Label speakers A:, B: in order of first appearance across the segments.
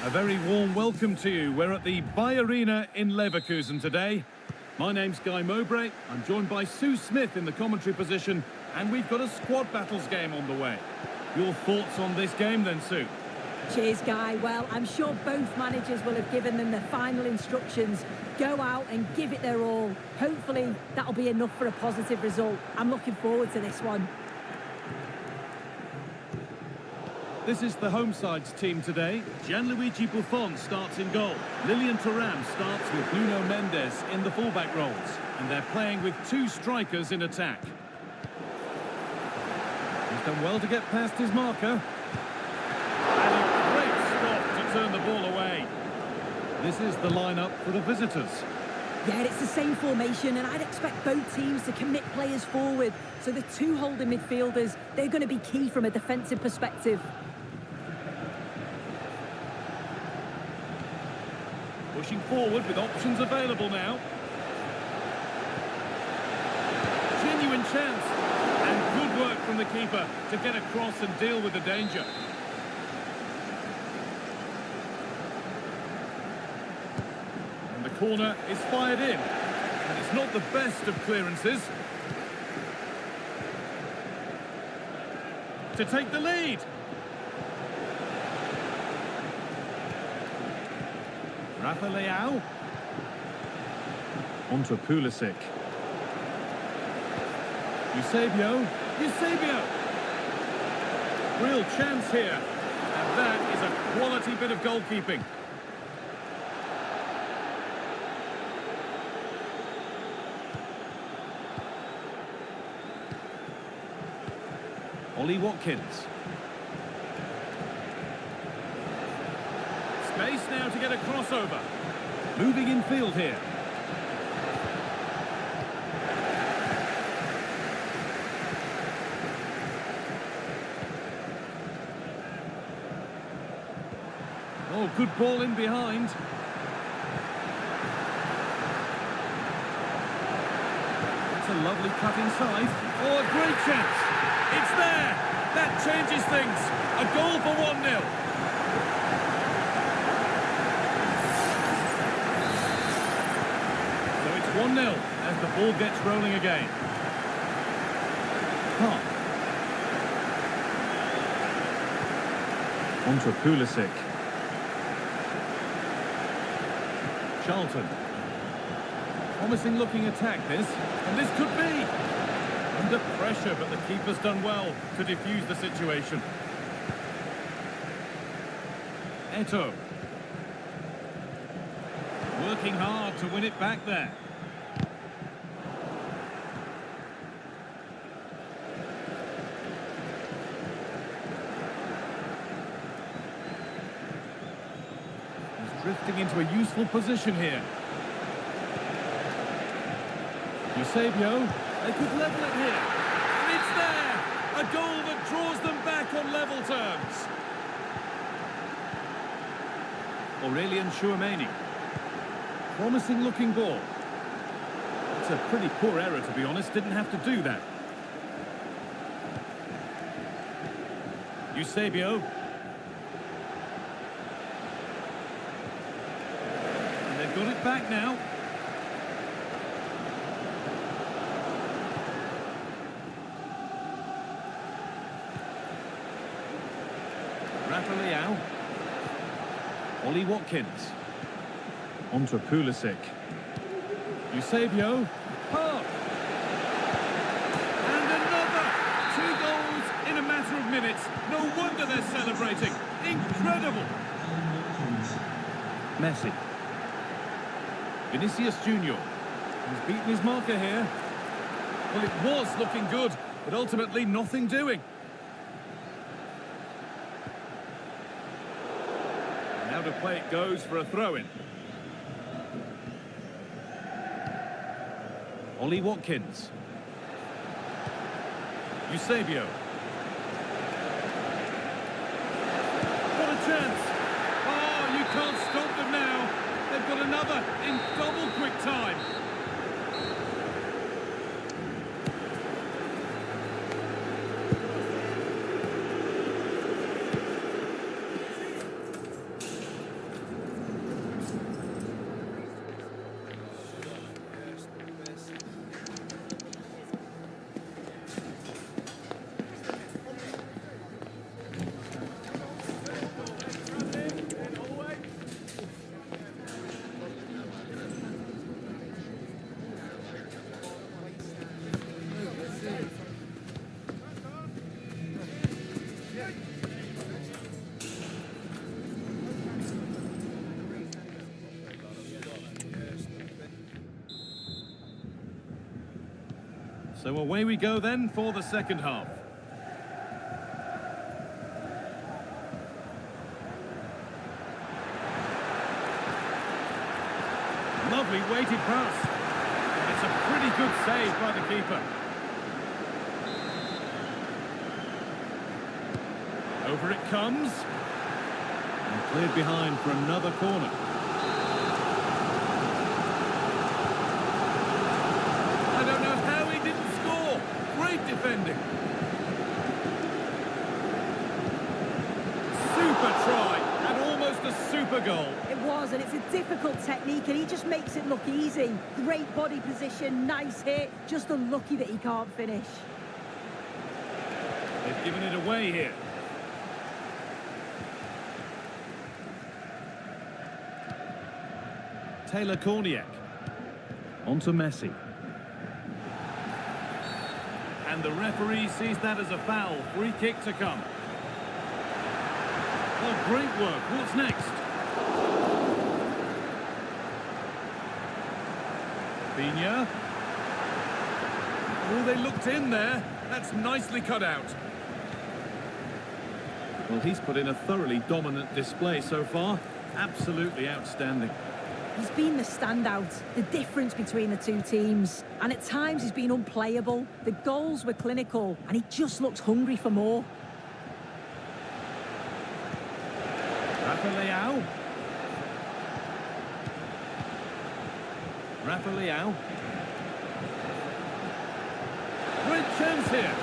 A: A very warm welcome to you. We're at the BayArena in Leverkusen today. My name's Guy Mowbray. I'm joined by Sue Smith in the commentary position, and we've got a squad battles game on the way. Your thoughts on this game then, Sue?
B: Cheers, Guy. Well, I'm sure both managers will have given them the final instructions. Go out and give it their all. Hopefully, that'll be enough for a positive result. I'm looking forward to this one.
A: This is the home side's team today. Gianluigi Buffon starts in goal. Lilian Thuram starts with Nuno Mendes in the fullback roles. And they're playing with two strikers in attack. He's done well to get past his marker. And a great stop to turn the ball away. This is the lineup for the visitors.
B: Yeah, it's the same formation, and I'd expect both teams to commit players forward. So the two holding midfielders, they're going to be key from a defensive perspective.
A: Pushing forward with options available now. Genuine chance. And good work from the keeper to get across and deal with the danger. And the corner is fired in. And it's not the best of clearances. To take the lead. Rafa Leao. Onto Pulisic. Eusebio. Real chance here. And that is a quality bit of goalkeeping. Ollie Watkins. Space now to get a crossover. Moving in field here. Oh, good ball in behind. That's a lovely cut inside. Oh, a great chance. It's there. That changes things. A goal for 1-0. So it's 1-0 as the ball gets rolling again. Onto Pulisic. Charlton. Promising looking attack this, and this could be. Under pressure, but the keeper's done well to defuse the situation. Eto'o. Working hard to win it back there. He's drifting into a useful position here. Eusebio, they could level it here. And it's there! A goal that draws them back on level terms. Aurelian Chouameni. Promising looking ball. It's a pretty poor error, to be honest. Didn't have to do that. Eusebio. And they've got it back now. Rafa Leao. Ollie Watkins. On to Pulisic. Eusebio. Park. And another! 2 goals in a matter of minutes. No wonder they're celebrating. Incredible! Messi. Vinicius Junior. He's beaten his marker here. Well, it was looking good, but ultimately nothing doing. Now to play it goes for a throw-in. Ollie Watkins. Eusebio. What a chance! Oh, you can't stop them now. They've got another in double quick time. So away we go then for the second half. Lovely weighted pass. It's a pretty good save by the keeper. Over it comes. And cleared behind for another corner. I don't know how he didn't score. Great defending. Super try and almost a super goal.
B: It was, and it's a difficult technique, and he just makes it look easy. Great body position, nice hit, just unlucky that he can't finish.
A: They've given it away here. Taylor Korniak. On to Messi. And the referee sees that as a foul. Free kick to come. Oh, great work. What's next? Pina. Oh, they looked in there. That's nicely cut out. Well, he's put in a thoroughly dominant display so far. Absolutely outstanding.
B: He's been the standout, the difference between the two teams. And at times he's been unplayable. The goals were clinical, and he just looks hungry for more.
A: Rafa Leao. Rafa Leao. Great chance here.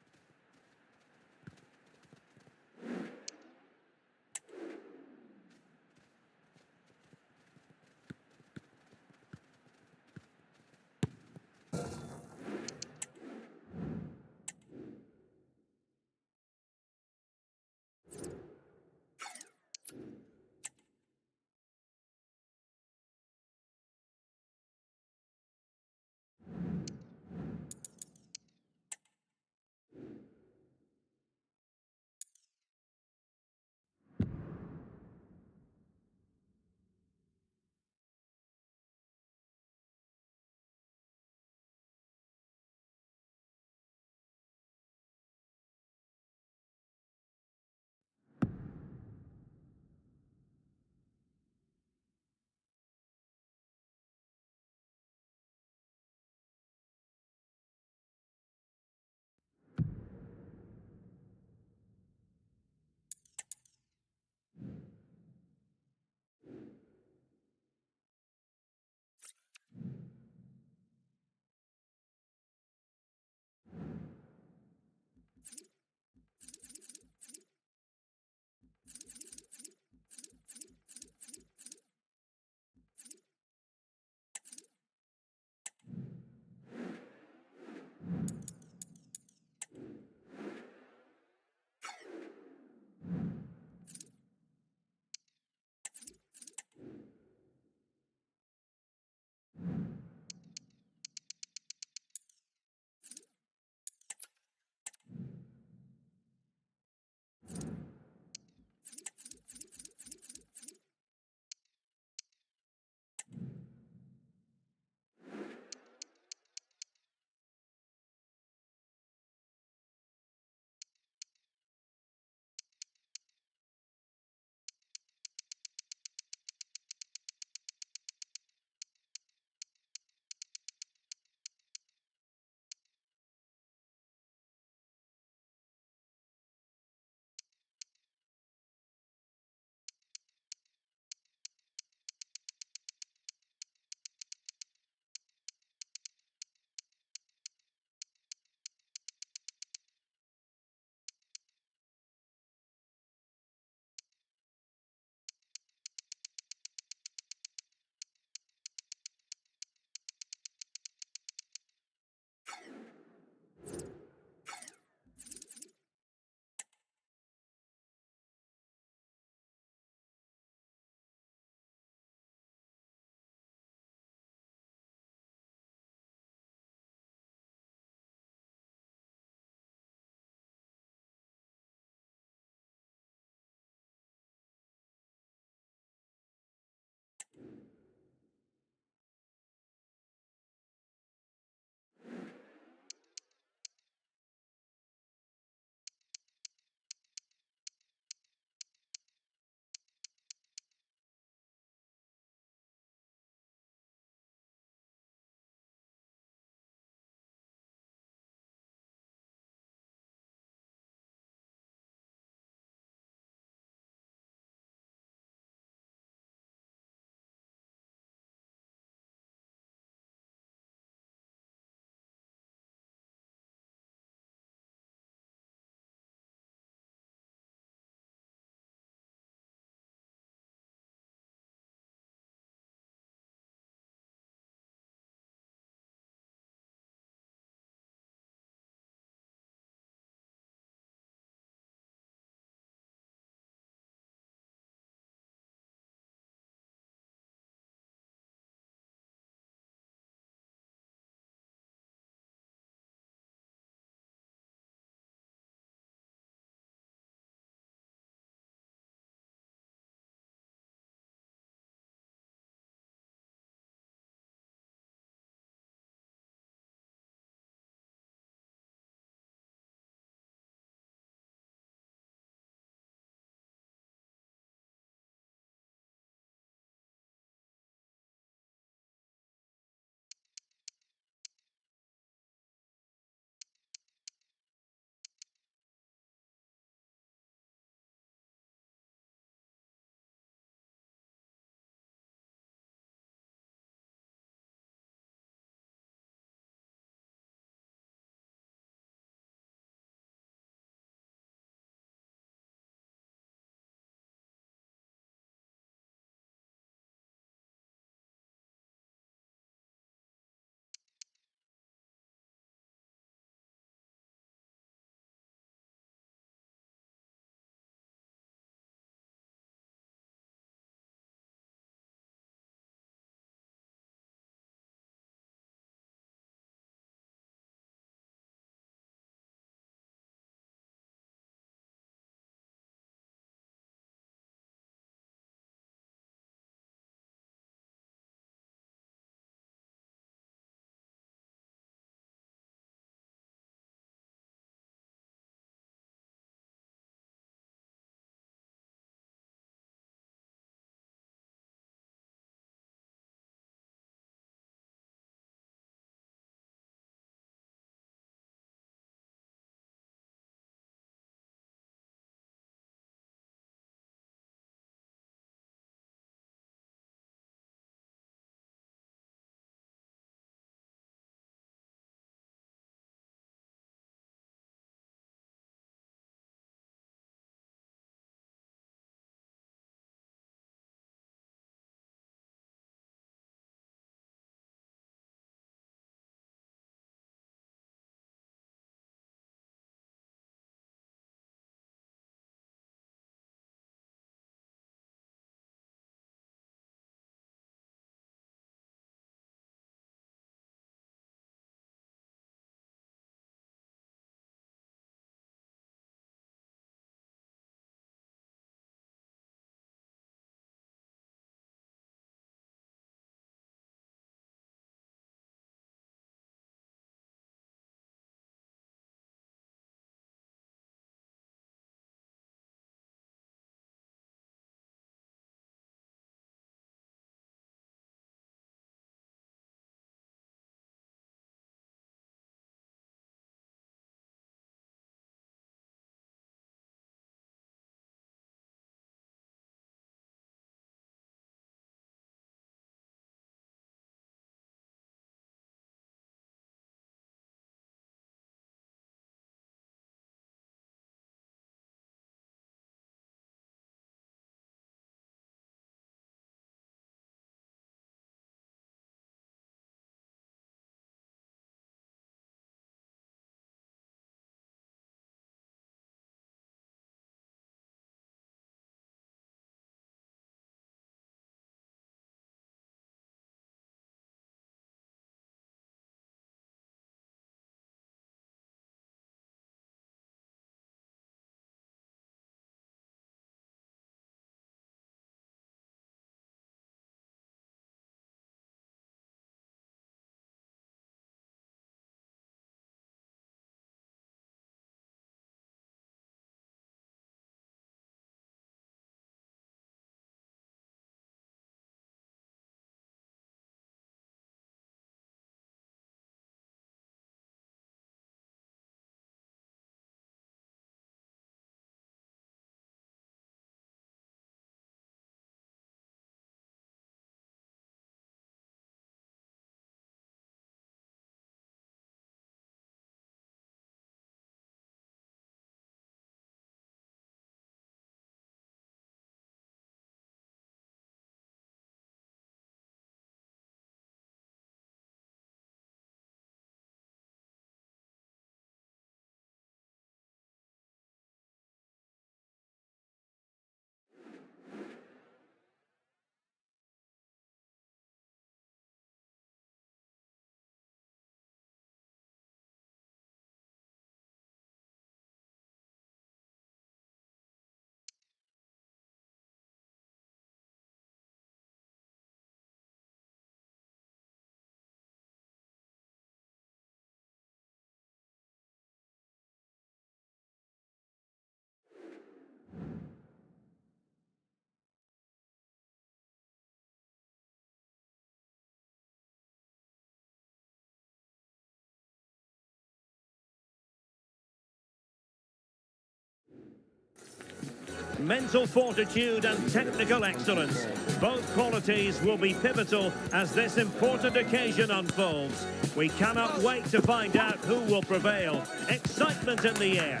C: mental fortitude and technical excellence. Both qualities will be pivotal as this important occasion unfolds. We cannot wait to find out who will prevail. Excitement in the air.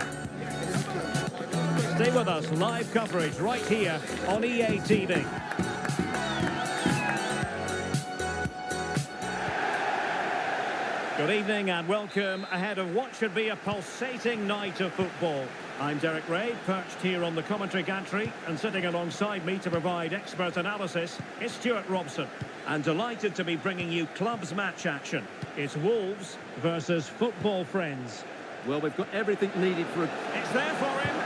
C: Stay with us, live coverage right here on EA TV. Good evening and welcome ahead of what should be a pulsating night of football. I'm Derek Ray, perched here on the commentary gantry, and sitting alongside me to provide expert analysis is Stuart Robson. And delighted to be bringing you clubs match action. It's Wolves versus Football Friends.
D: Well, we've got everything needed for a...
C: It's there for him.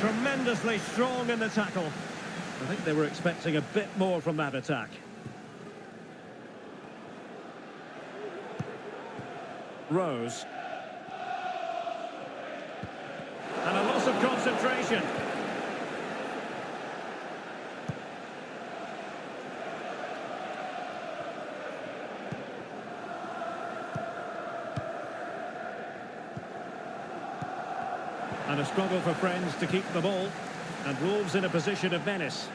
C: Tremendously strong in the tackle. I think they were expecting a bit more from that attack. Rose. And a loss of concentration. And a struggle for Friends to keep the ball. And Wolves in a position of menace.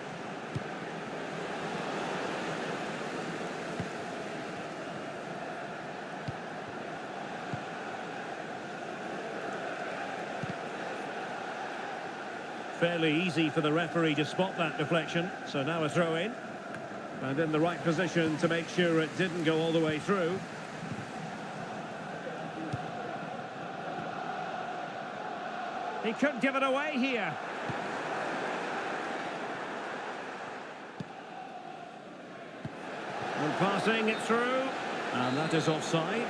C: Fairly easy for the referee to spot that deflection. So now a throw in. And in the right position to make sure it didn't go all the way through. He could give it away here. And passing it through. And that is offside.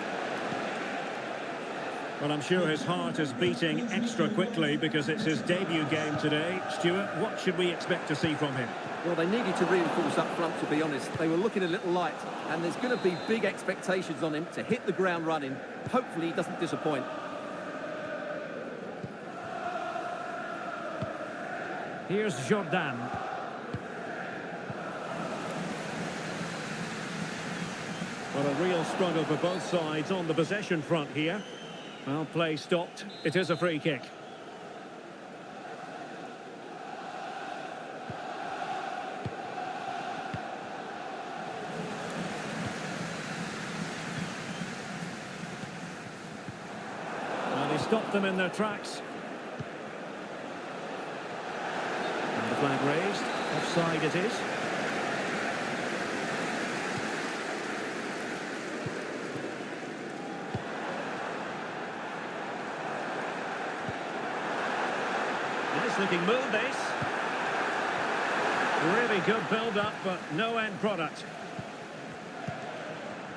C: Well, I'm sure his heart is beating extra quickly because it's his debut game today. Stuart, what should we expect to see from him?
D: Well, they needed to reinforce up front, to be honest. They were looking a little light, and there's going to be big expectations on him to hit the ground running. Hopefully he doesn't disappoint.
C: Here's Jordan. Well, a real struggle for both sides on the possession front here. Well, play stopped. It is a free kick. Well, he stopped them in their tracks. And the flag raised. Offside it is. Looking move this. Really good build-up, but no end product.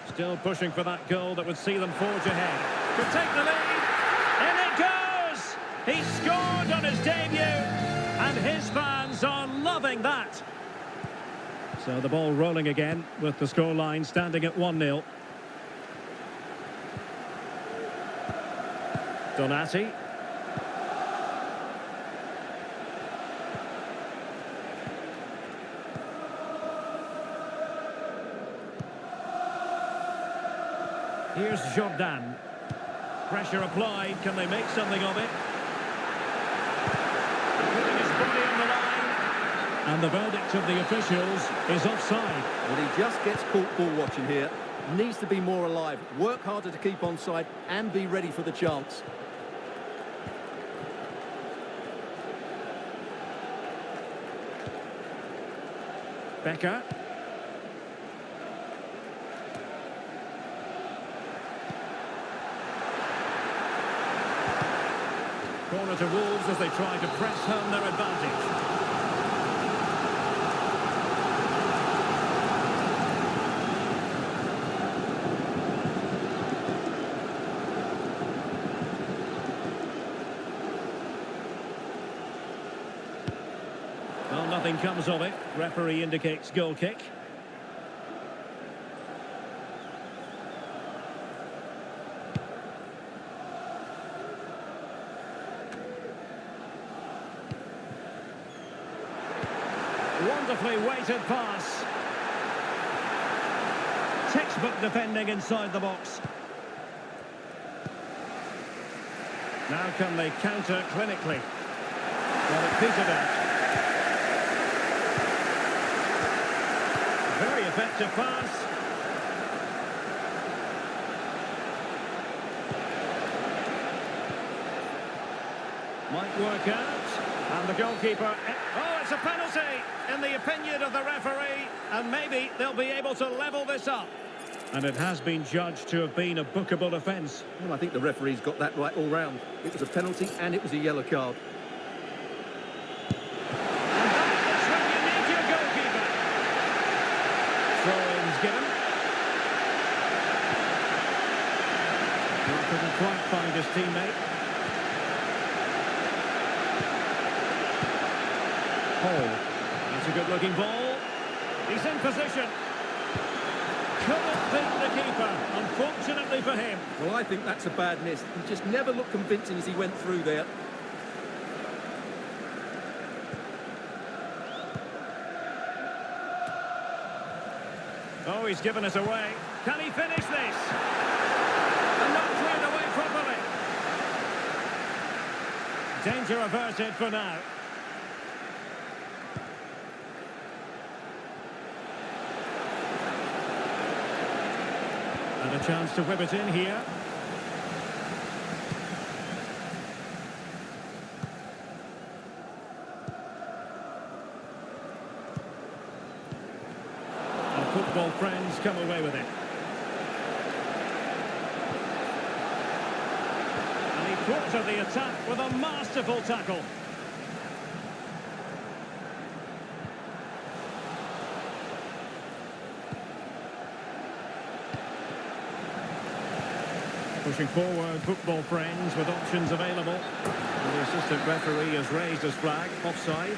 C: Still pushing for that goal that would see them forge ahead. Could take the lead. And it goes! He scored on his debut, and his fans are loving that. So the ball rolling again with the scoreline standing at 1-0. Donati. Here's Jordan. Pressure applied. Can they make something of it? Putting his body on the line. And the verdict of the officials is offside.
D: Well, he just gets caught ball watching here. Needs to be more alive. Work harder to keep onside and be ready for the chance.
C: Becker. Corner to Wolves as they try to press home their advantage. Well, nothing comes of it. Referee indicates goal kick. Wonderfully weighted pass. Textbook defending inside the box. Now can they counter clinically? Well, it petered out. Very effective pass. Might work out. And the goalkeeper... Oh, it's a penalty in the opinion of the referee. And maybe they'll be able to level this up. And it has been judged to have been a bookable offence.
D: Well, I think the referee's got that right all round. It was a penalty and it was a yellow card.
C: And that's when you need your goalkeeper. Throw-in's given. Well, couldn't quite find his teammate. Paul. It's a good-looking ball. He's in position. Couldn't beat the keeper, unfortunately for him.
D: Well, I think that's a bad miss. He just never looked convincing as he went through there.
C: Oh, he's given us away. Can he finish this? And not cleared away properly. Danger averted for now. And a chance to whip it in here. Our football friends come away with it. And he thwarted the attack with a masterful tackle. Pushing forward, football friends, with options available. And the assistant referee has raised his flag, offside.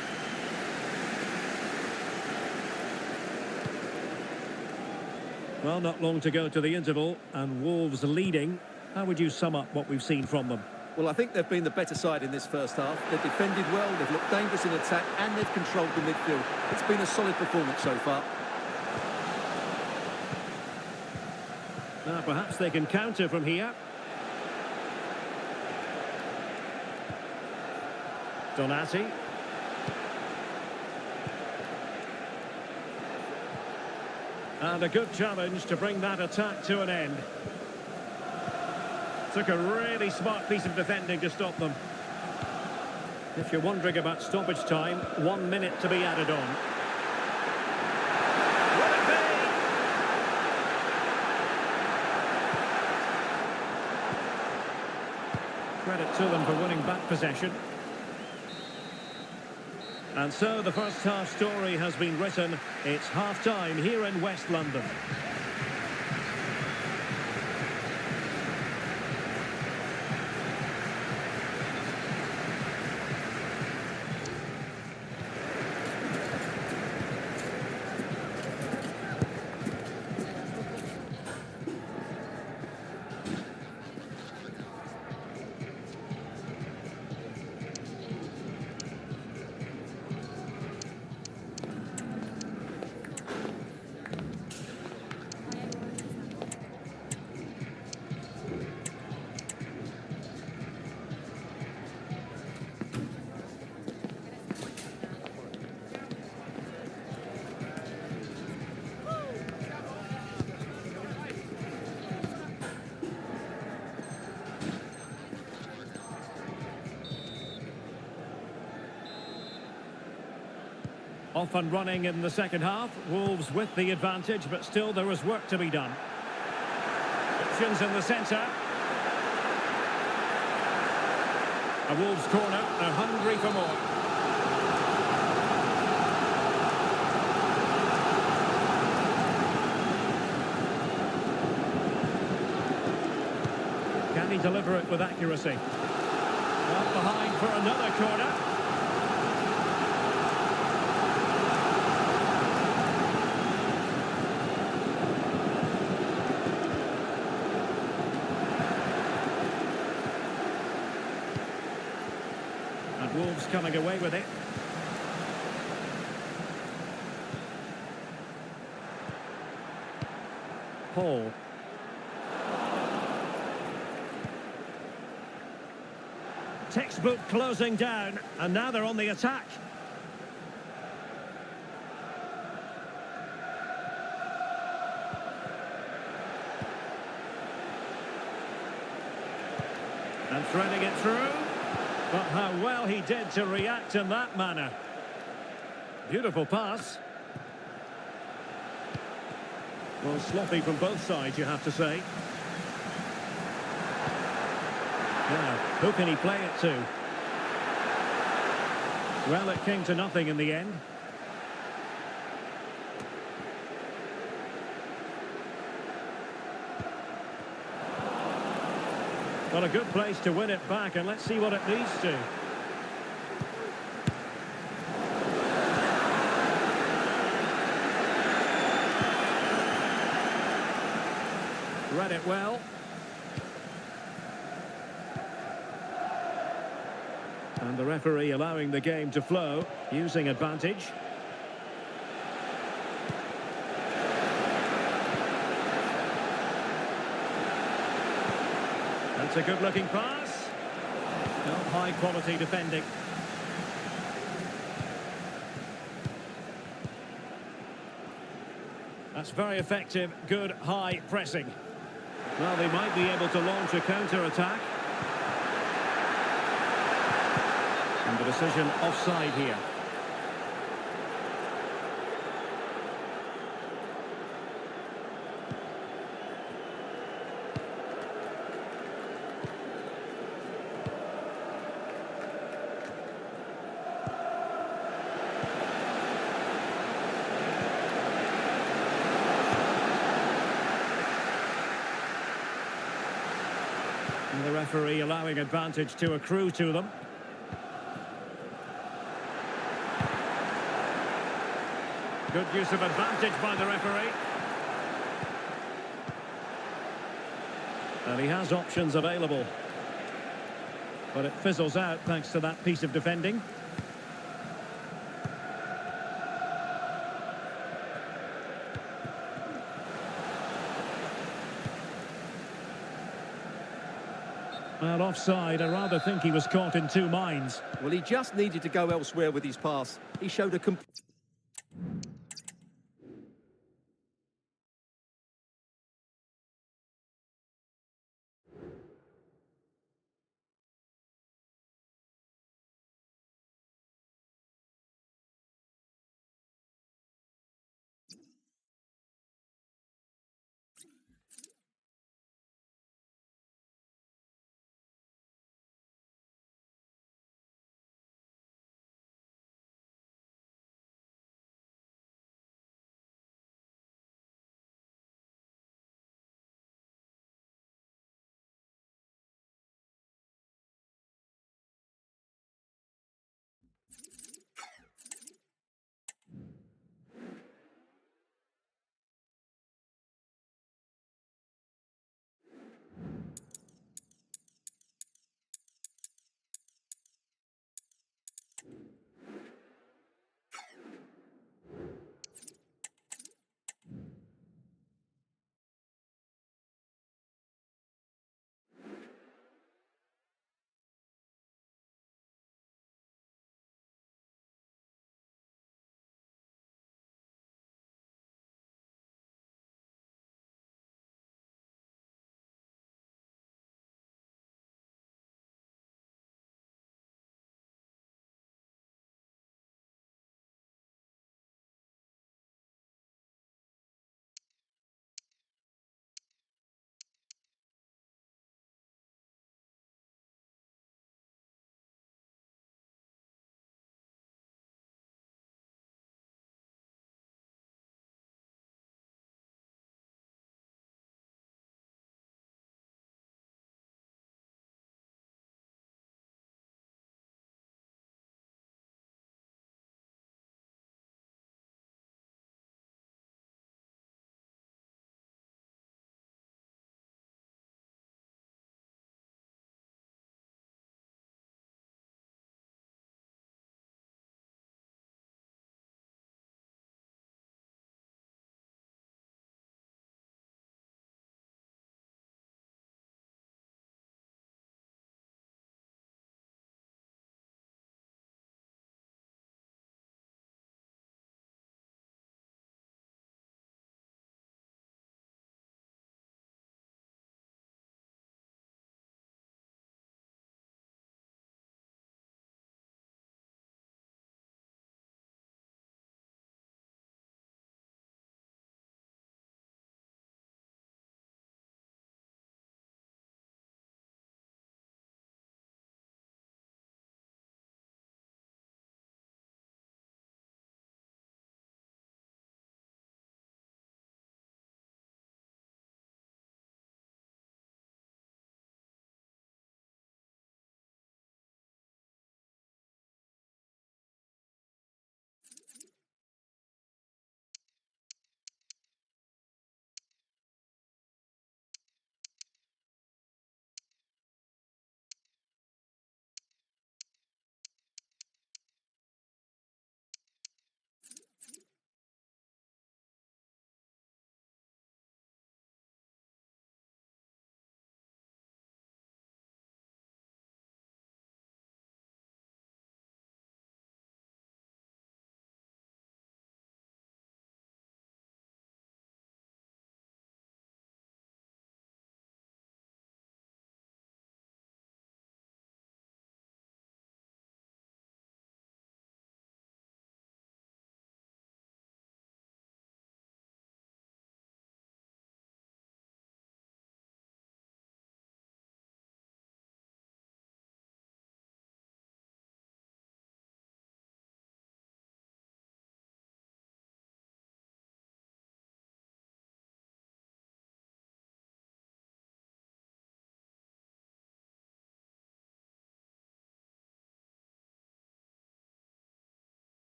C: Well, not long to go to the interval, and Wolves leading. How would you sum up what we've seen from them?
D: Well, I think they've been the better side in this first half. They've defended well, they've looked dangerous in attack, and they've controlled the midfield. It's been a solid performance so far.
C: Now, perhaps they can counter from here. Donati. And a good challenge to bring that attack to an end. Took a really smart piece of defending to stop them. If you're wondering about stoppage time, 1 minute to be added on. Will it be? Credit to them for winning back possession. And so the first half story has been written. It's half-time here in West London. Off and running in the second half. Wolves with the advantage, but still there is work to be done. Options in the centre. A Wolves corner. They're hungry for more. Can he deliver it with accuracy? Not behind for another corner. Wolves coming away with it. Paul. Textbook closing down, and now they're on the attack. And threading it through. But how well he did to react in that manner. Beautiful pass. Well, sloppy from both sides, you have to say. Now, who can he play it to? Well, it came to nothing in the end. Well, a good place to win it back, and let's see what it leads to. Read it well. And the referee allowing the game to flow, using advantage. That's a good-looking pass. No, high-quality defending. That's very effective, good, high pressing. Well, they might be able to launch a counter-attack. And the decision offside here. And the referee allowing advantage to accrue to them. Good use of advantage by the referee. And he has options available. But it fizzles out thanks to that piece of defending. Well, offside, I rather think he was caught in two minds.
D: Well, he just needed to go elsewhere with his pass. He showed a complete...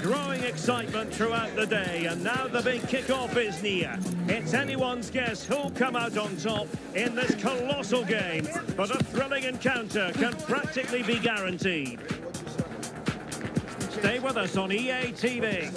C: Growing excitement throughout the day, and now the big kick-off is near. It's anyone's guess who'll come out on top in this colossal game, but a thrilling encounter can practically be guaranteed. Stay with us on EA TV.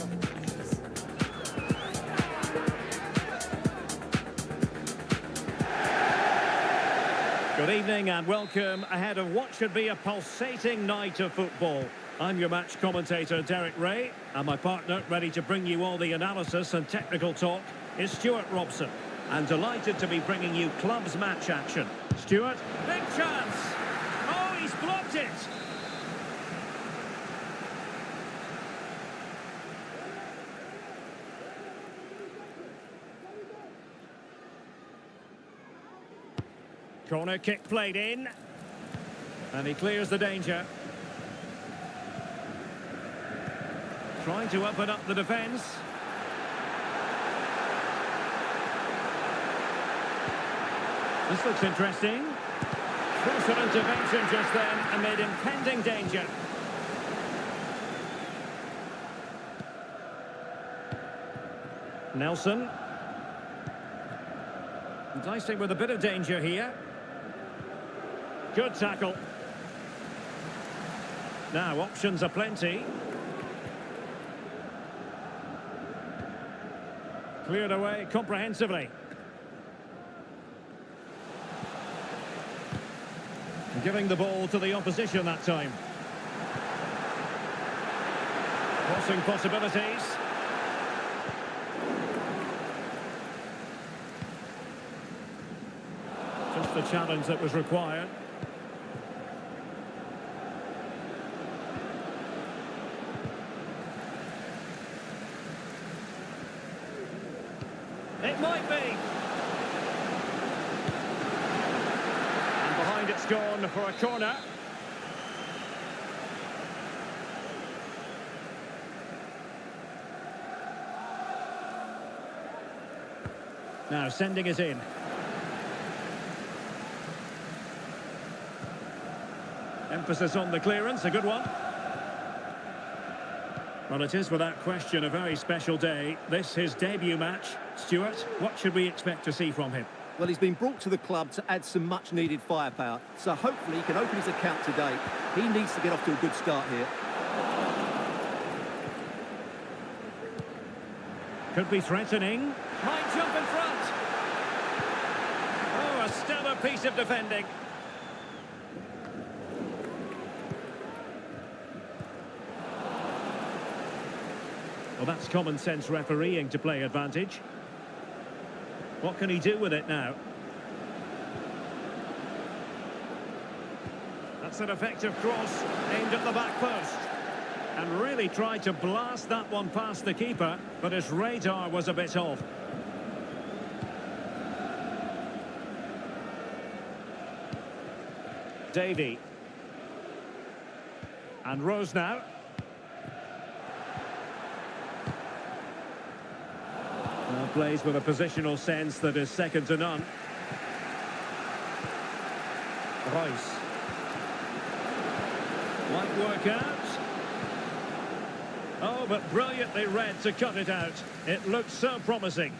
C: Good evening and welcome ahead of what should be a pulsating night of football. I'm your match commentator, Derek Ray, and my partner, ready to bring you all the analysis and technical talk, is Stuart Robson. And delighted to be bringing you clubs match action. Stuart, big chance! Oh, he's blocked it! Corner kick played in. And he clears the danger. Trying to open up the defence. This looks interesting. Crucial intervention just then amid impending danger. Nelson. Dicing with a bit of danger here. Good tackle. Now, options are plenty. Cleared away comprehensively. Giving the ball to the opposition that time. Crossing possibilities. Just the challenge that was required. It might be. And behind it's gone for a corner. Now sending it in. Emphasis on the clearance, a good one. Well, it is without question a very special day. This his debut match. Stuart, what should we expect to see from him?
D: Well, he's been brought to the club to add some much-needed firepower, so hopefully he can open his account today. He needs to get off to a good start here.
C: Could be threatening. Might jump in front. Oh, a stellar piece of defending. Well, that's common sense refereeing to play advantage. What can he do with it now? That's an effective cross aimed at the back post. And really tried to blast that one past the keeper, but his radar was a bit off. Davey. And Rose now. Well, plays with a positional sense that is second to none. Royce. Might work out. Oh, but brilliantly read to cut it out. It looked so promising.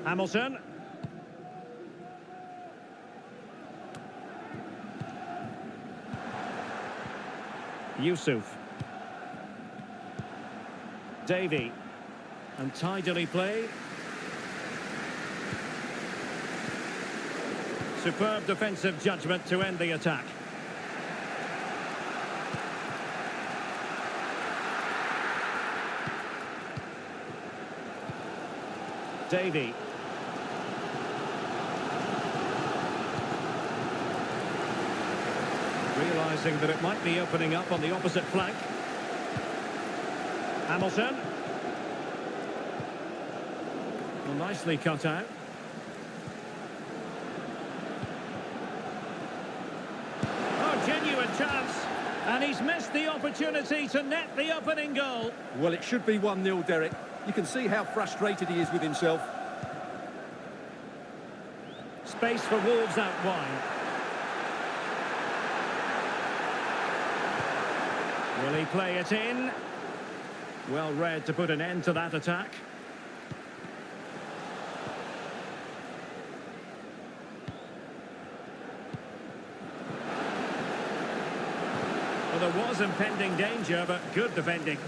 C: Hamilton. Yusuf. Davey. And tidily played. Superb defensive judgment to end the attack. Davey. Realising that it might be opening up on the opposite flank. Hamilton. Well, nicely cut out. Oh, genuine chance. And he's missed the opportunity to net the opening goal.
D: Well, it should be 1-0, Derek. You can see how frustrated he is with himself.
C: Space for Wolves out wide. Will he play it in? Well read to put an end to that attack. Well, there was impending danger, but good defending.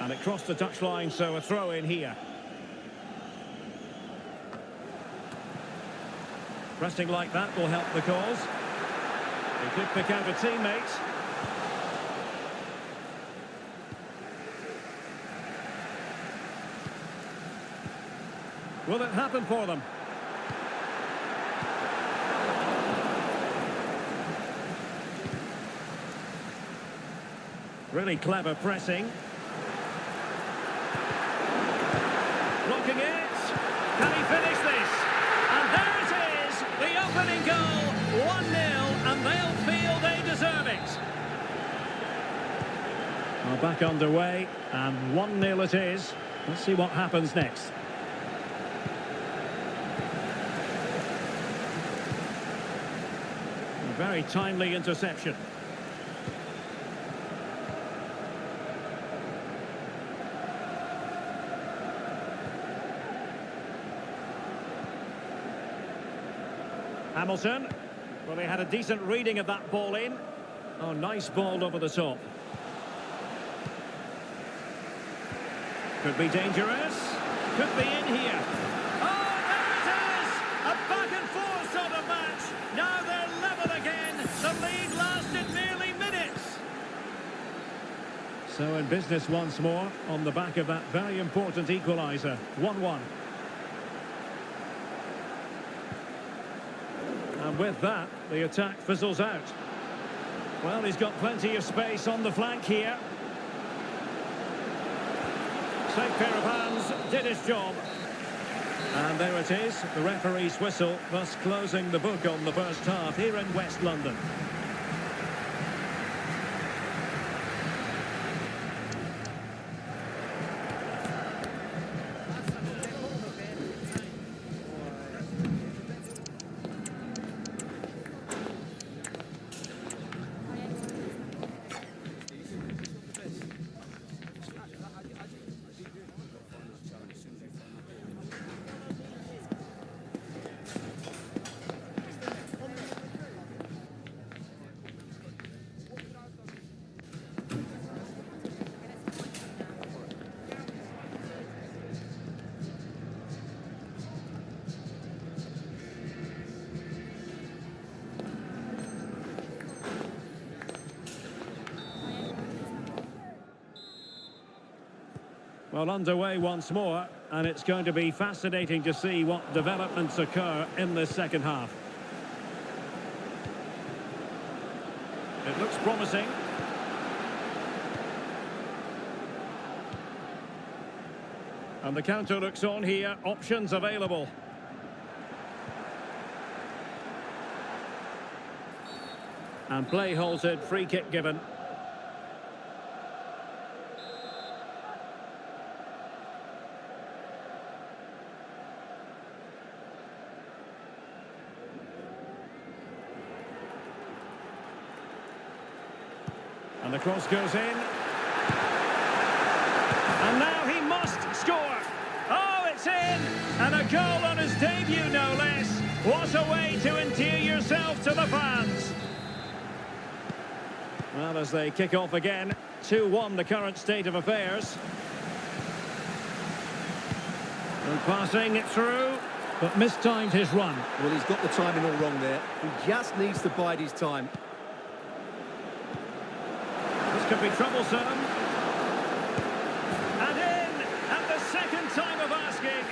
C: And it crossed the touchline, so a throw in here. Pressing like that will help the cause. He could pick out a teammate. Will it happen for them? Really clever pressing. Blocking it. Can he finish this? And there it is, the opening goal, 1-0, and they'll feel they deserve it. Well, back underway, and 1-0 it is. Let's see what happens next. A very timely interception. Hamilton. Well, he had a decent reading of that ball in. Oh, nice ball over the top. Could be dangerous. Could be in here. Oh, there it is! A back and forth sort of match. Now they're level again. The lead lasted merely minutes. So in business once more on the back of that very important equaliser. 1-1. And with that, the attack fizzles out. Well, he's got plenty of space on the flank here. Safe pair of hands, did his job. And there it is, the referee's whistle, thus closing the book on the first half here in West London. Well, underway once more, and it's going to be fascinating to see what developments occur in this second half. It looks promising. And the counter looks on here, options available. And play halted, free kick given. And the cross goes in. And now he must score. Oh, it's in! And a goal on his debut, no less. What a way to endear yourself to the fans. Well, as they kick off again, 2-1 the current state of affairs. And passing it through, but mistimed his run.
D: Well, he's got the timing all wrong there. He just needs to bide his time.
C: Could be troublesome. And in, at the second time of asking,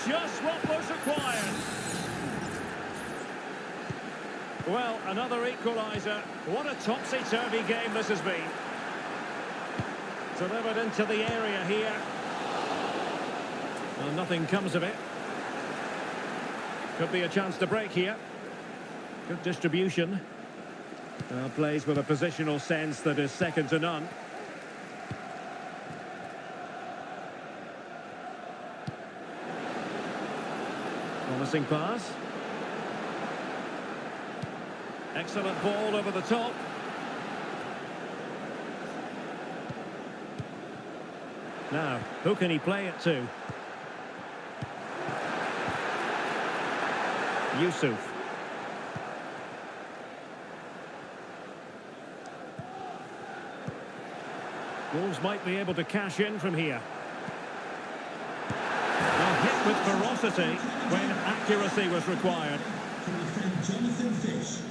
C: just what was required. Well, another equaliser. What a topsy-turvy game this has been. Delivered into the area here. Well, nothing comes of it. Could be a chance to break here. Good distribution. Plays with a positional sense that is second to none. Promising pass. Excellent ball over the top. Now, who can he play it to? Yusuf. Wolves might be able to cash in from here. Well, hit with ferocity when accuracy was required.
E: Jonathan Fish.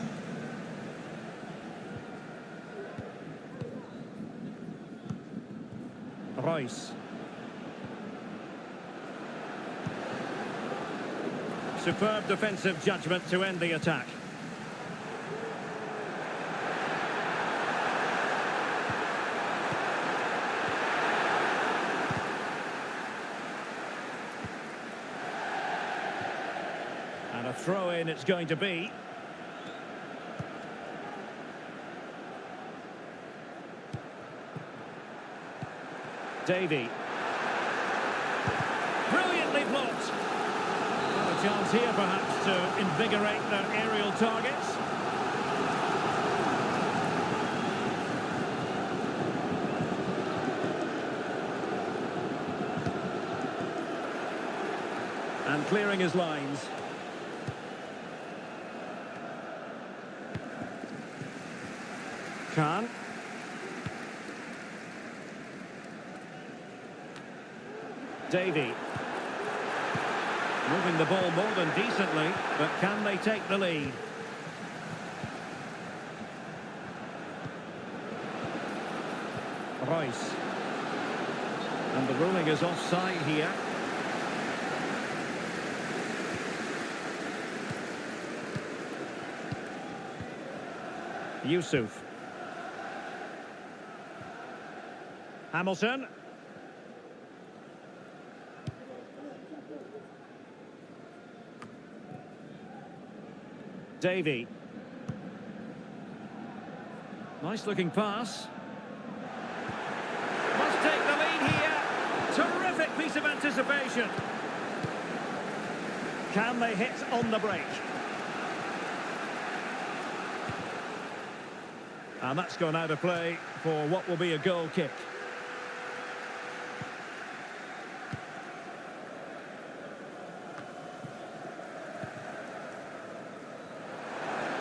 C: Royce. Superb defensive judgment to end the attack. And a throw-in it's going to be. Davey. Brilliantly blocked. Well, a chance here perhaps to invigorate their aerial targets. And clearing his lines. Khan. Davey. Moving the ball more than decently, but can they take the lead? Royce. And the ruling is offside here. Yusuf. Hamilton. Davey. Nice looking pass. Must take the lead here. Terrific piece of anticipation. Can they hit on the break? And that's gone out of play for what will be a goal kick.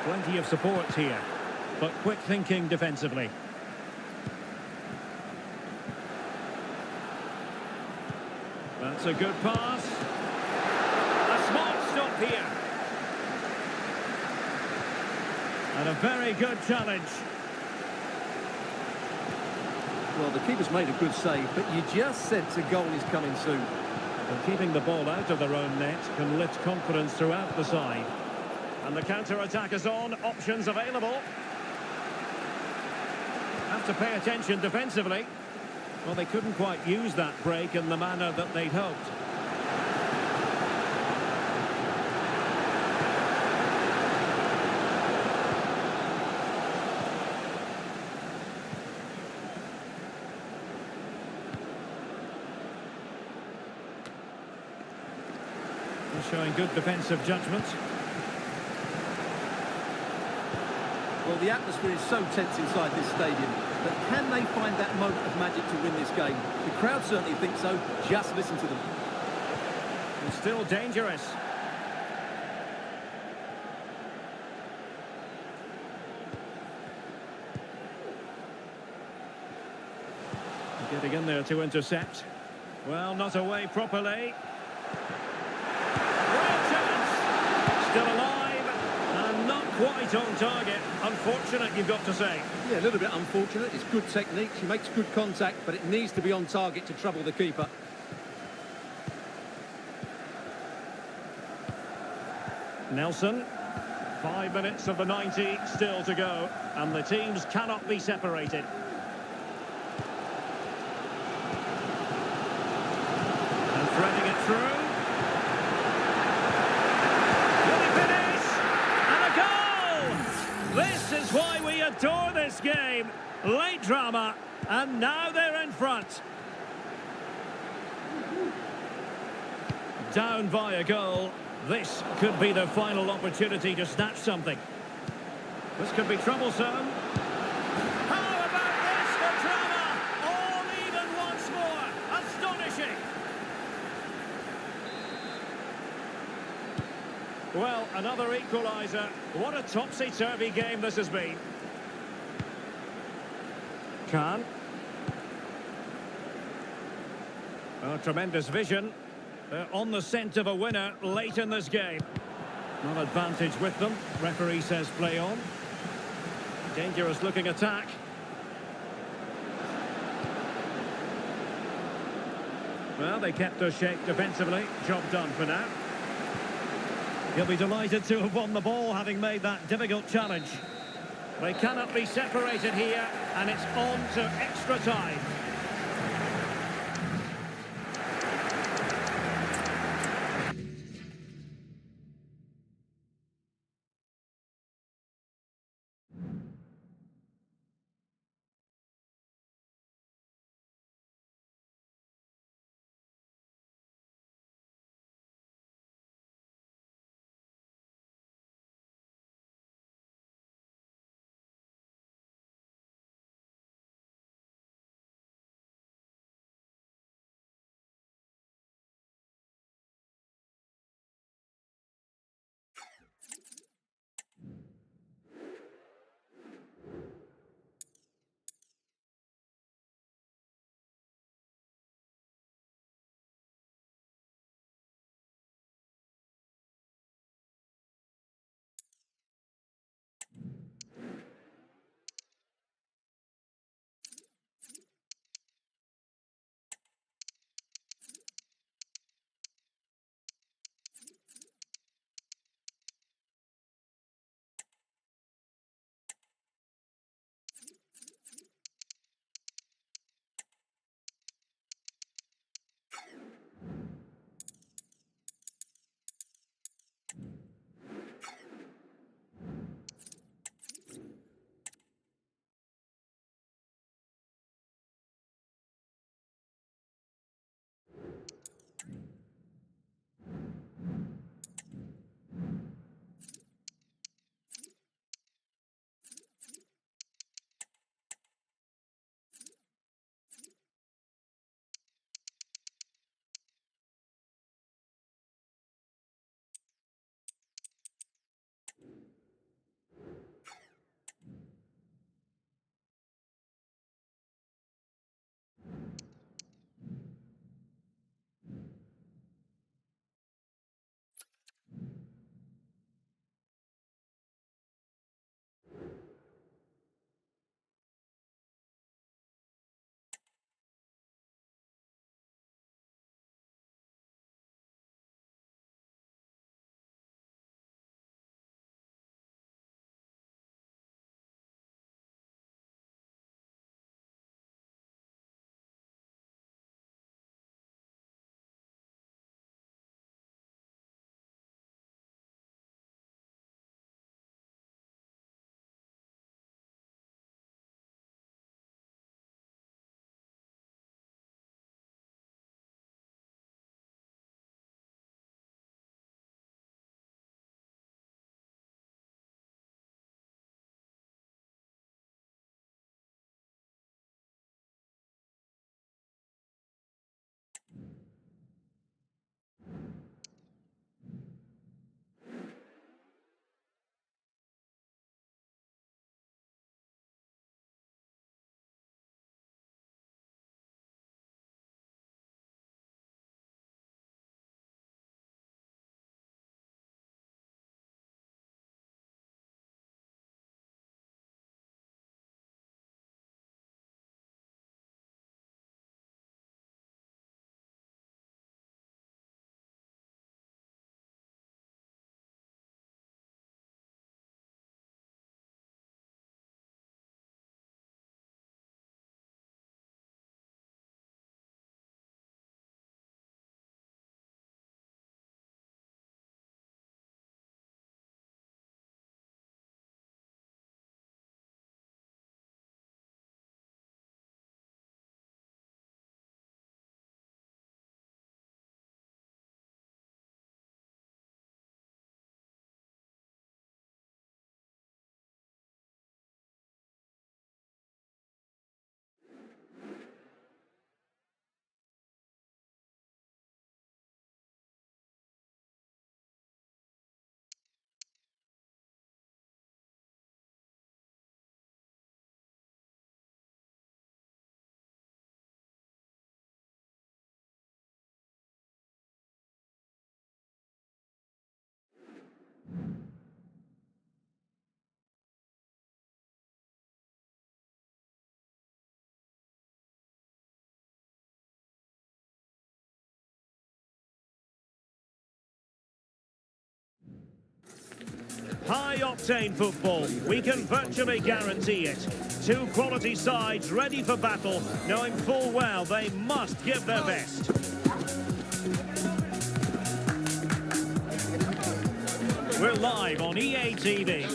C: Plenty of support here, but quick thinking defensively. That's a good pass. A smart stop here. And a very good challenge.
D: Well, the keeper's made a good save, but you just sense a goal is coming soon.
C: And keeping the ball out of their own net can lift confidence throughout the side. And the counter-attack is on, options available. Have to pay attention defensively. Well, they couldn't quite use that break in the manner that they'd hoped. They're showing good defensive judgment.
D: Well, the atmosphere is so tense inside this stadium, but can they find that moment of magic to win this game? The crowd certainly think so. Just listen to them.
C: And still dangerous. Getting in there to intercept. Well, not away properly. Great chance! Still alive. Quite on target. Unfortunate, you've got to say.
D: Yeah, a little bit unfortunate. It's good technique. She makes good contact, but it needs to be on target to trouble the keeper.
C: Nelson. 5 minutes of the 90 still to go, and the teams cannot be separated. And threading it through. Will he finish? And a goal! This is why we tore this game. Late drama, and now they're in front. Down by a goal. This could be the final opportunity to snatch something. This could be troublesome. How about this for drama? All even once more. Astonishing. Well, another equaliser. What a topsy-turvy game this has been. Khan. Oh, tremendous vision. They're on the scent of a winner late in this game. Not advantage with them. Referee says play on. Dangerous looking attack. Well, they kept their shape defensively. Job done for now. He'll be delighted to have won the ball, having made that difficult challenge. They cannot be separated here, and it's on to extra time. High-octane football, we can virtually guarantee it. Two quality sides ready for battle, knowing full well they must give their best. We're live on EA TV.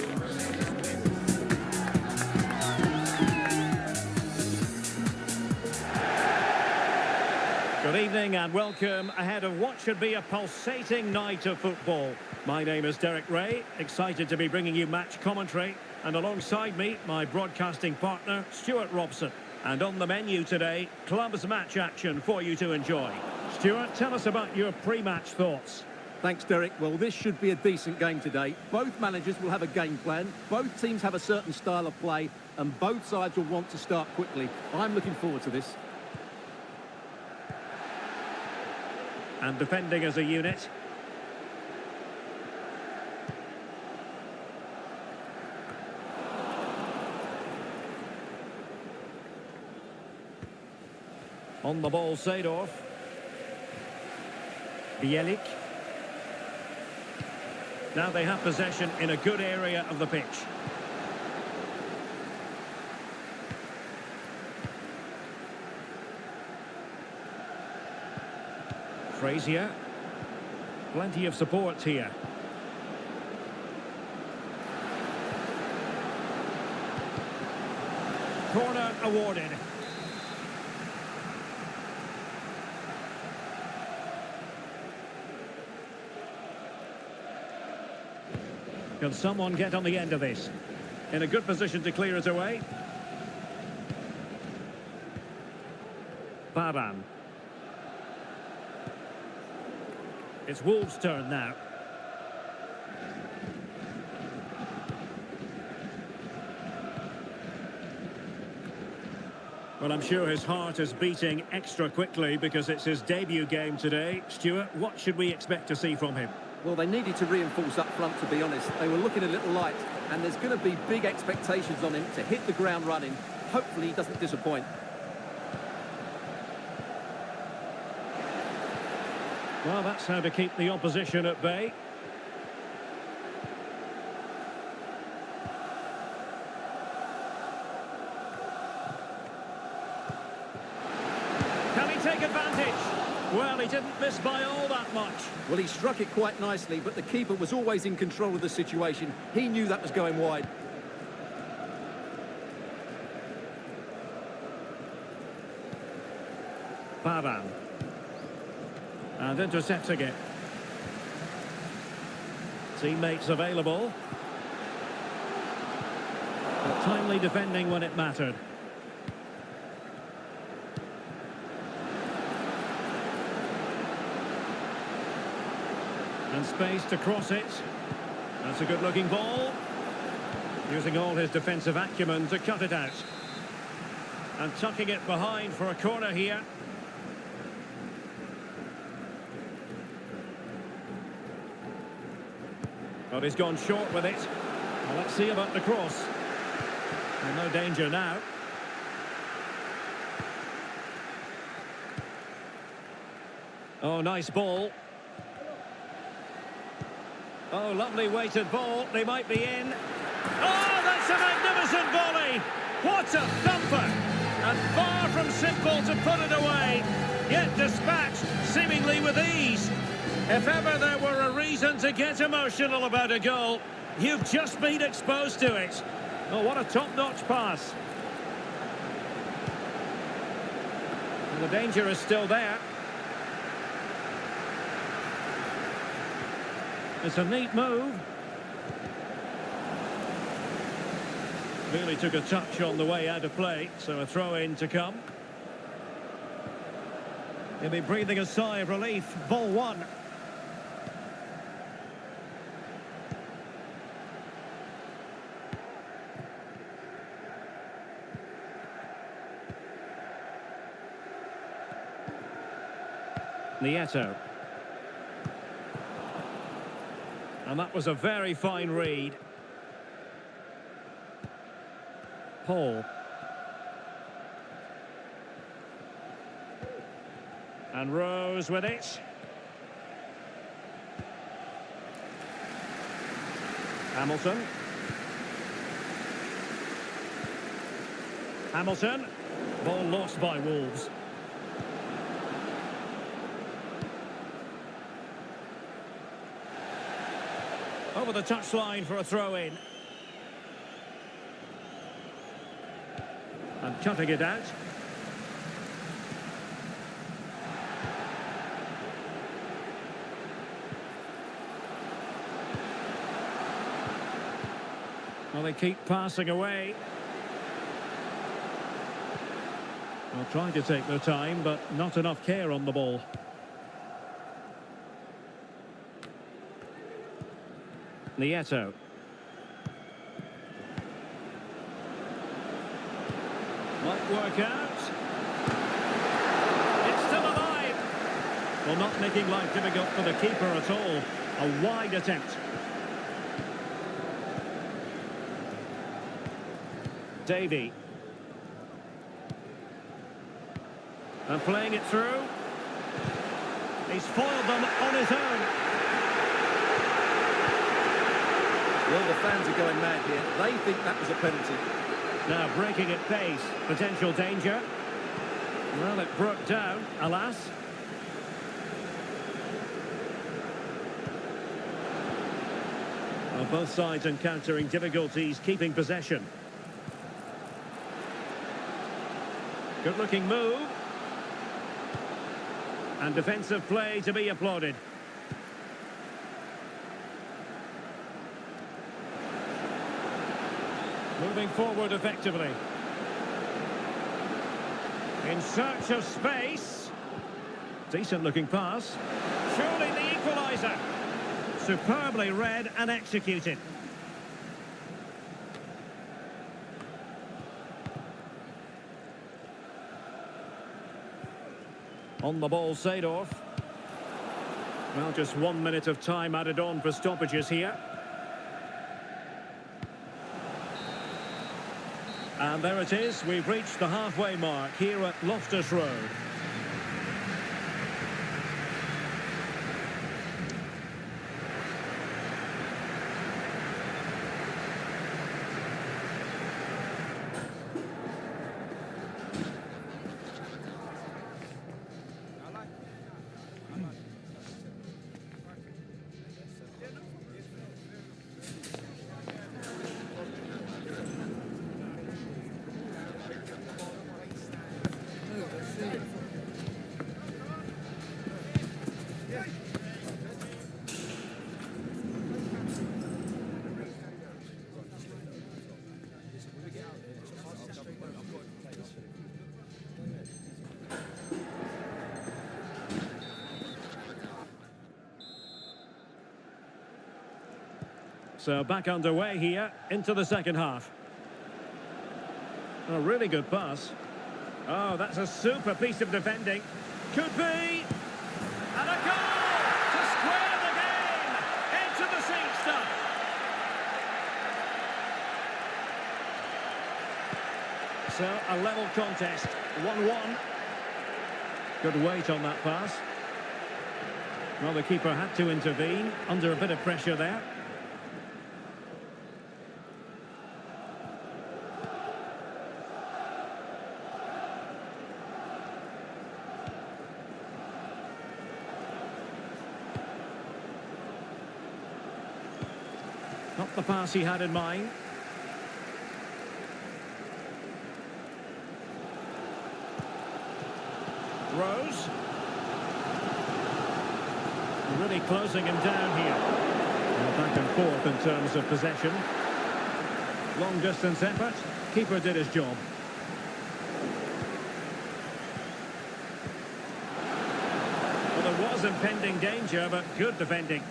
C: Good evening and welcome ahead of what should be a pulsating night of football. My name is Derek Ray, excited to be bringing you match commentary. And alongside me, my broadcasting partner, Stuart Robson. And on the menu today, clubs match action for you to enjoy. Stuart, tell us about your pre-match thoughts.
D: Thanks, Derek. Well, this should be a decent game today. Both managers will have a game plan. Both teams have a certain style of play. And both sides will want to start quickly. I'm looking forward to this.
C: And defending as a unit. On the ball, Seedorf. Bielik. Now they have possession in a good area of the pitch. Frazier. Plenty of support here. Corner awarded. Can someone get on the end of this? In a good position to clear it away. Varane. It's Wolves' turn now. Well, I'm sure his heart is beating extra quickly because it's his debut game today. Stuart, what should we expect to see from him?
D: Well, they needed to reinforce up front, to be honest. They were looking a little light, and there's going to be big expectations on him to hit the ground running. Hopefully he doesn't disappoint.
C: Well, that's how to keep the opposition at bay. Can he take advantage? Well, he didn't miss by all that much.
D: Well, he struck it quite nicely, but the keeper was always in control of the situation. He knew that was going wide.
C: Varane. And intercepting it. Teammates available. But timely defending when it mattered. And space to cross it. That's a good-looking ball. Using all his defensive acumen to cut it out. And tucking it behind for a corner here. But he's gone short with it. Well, let's see about the cross. And no danger now. Oh, nice ball. Oh, lovely weighted ball. They might be in. Oh, that's a magnificent volley. What a thumper. And far from simple to put it away. Yet dispatched seemingly with ease. If ever there were a reason to get emotional about a goal, you've just been exposed to it. Oh, what a top-notch pass. And the danger is still there. It's a neat move. Really took a touch on the way out of play, so a throw-in to come. He'll be breathing a sigh of relief. Ball one. Nieto. And that was a very fine read. Paul. And Rose with it. Hamilton. Hamilton. Ball lost by Wolves. Over the touchline for a throw-in. And cutting it out. Well, they keep passing away. Well, trying to take their time, but not enough care on the ball. Nieto. Might work out. It's still alive. Well, not making life difficult for the keeper at all. A wide attempt. Davey. And playing it through. He's foiled them on his own.
D: Well, the fans are going mad here. They think that was a penalty.
C: Now breaking at pace. Potential danger. Well, it broke down, alas. Well, both sides encountering difficulties keeping possession. Good-looking move. And defensive play to be applauded. Moving forward effectively. In search of space. Decent-looking pass. Surely the equaliser. Superbly read and executed. On the ball, Seedorf. Well, just 1 minute of time added on for stoppages here. And there it is. We've reached the halfway mark here at Loftus Road. So back underway here into the second half. A really good pass. Oh, that's a super piece of defending. Could be. And a goal to square the game. Into the seat stuff. So a level contest. 1-1. Good weight on that pass. Well, the keeper had to intervene under a bit of pressure there. Not the pass he had in mind. Rose. Really closing him down here. Well, back and forth in terms of possession. Long distance effort. Keeper did his job. Well, there was impending danger, but good defending.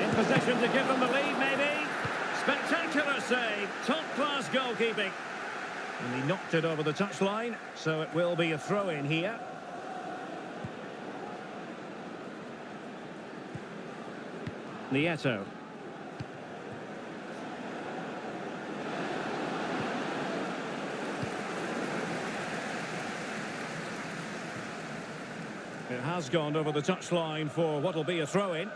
C: In position to give them the lead, maybe. Spectacular save. Top-class goalkeeping. And he knocked it over the touchline, so it will be a throw-in here. Nieto. It has gone over the touchline for what will be a throw-in.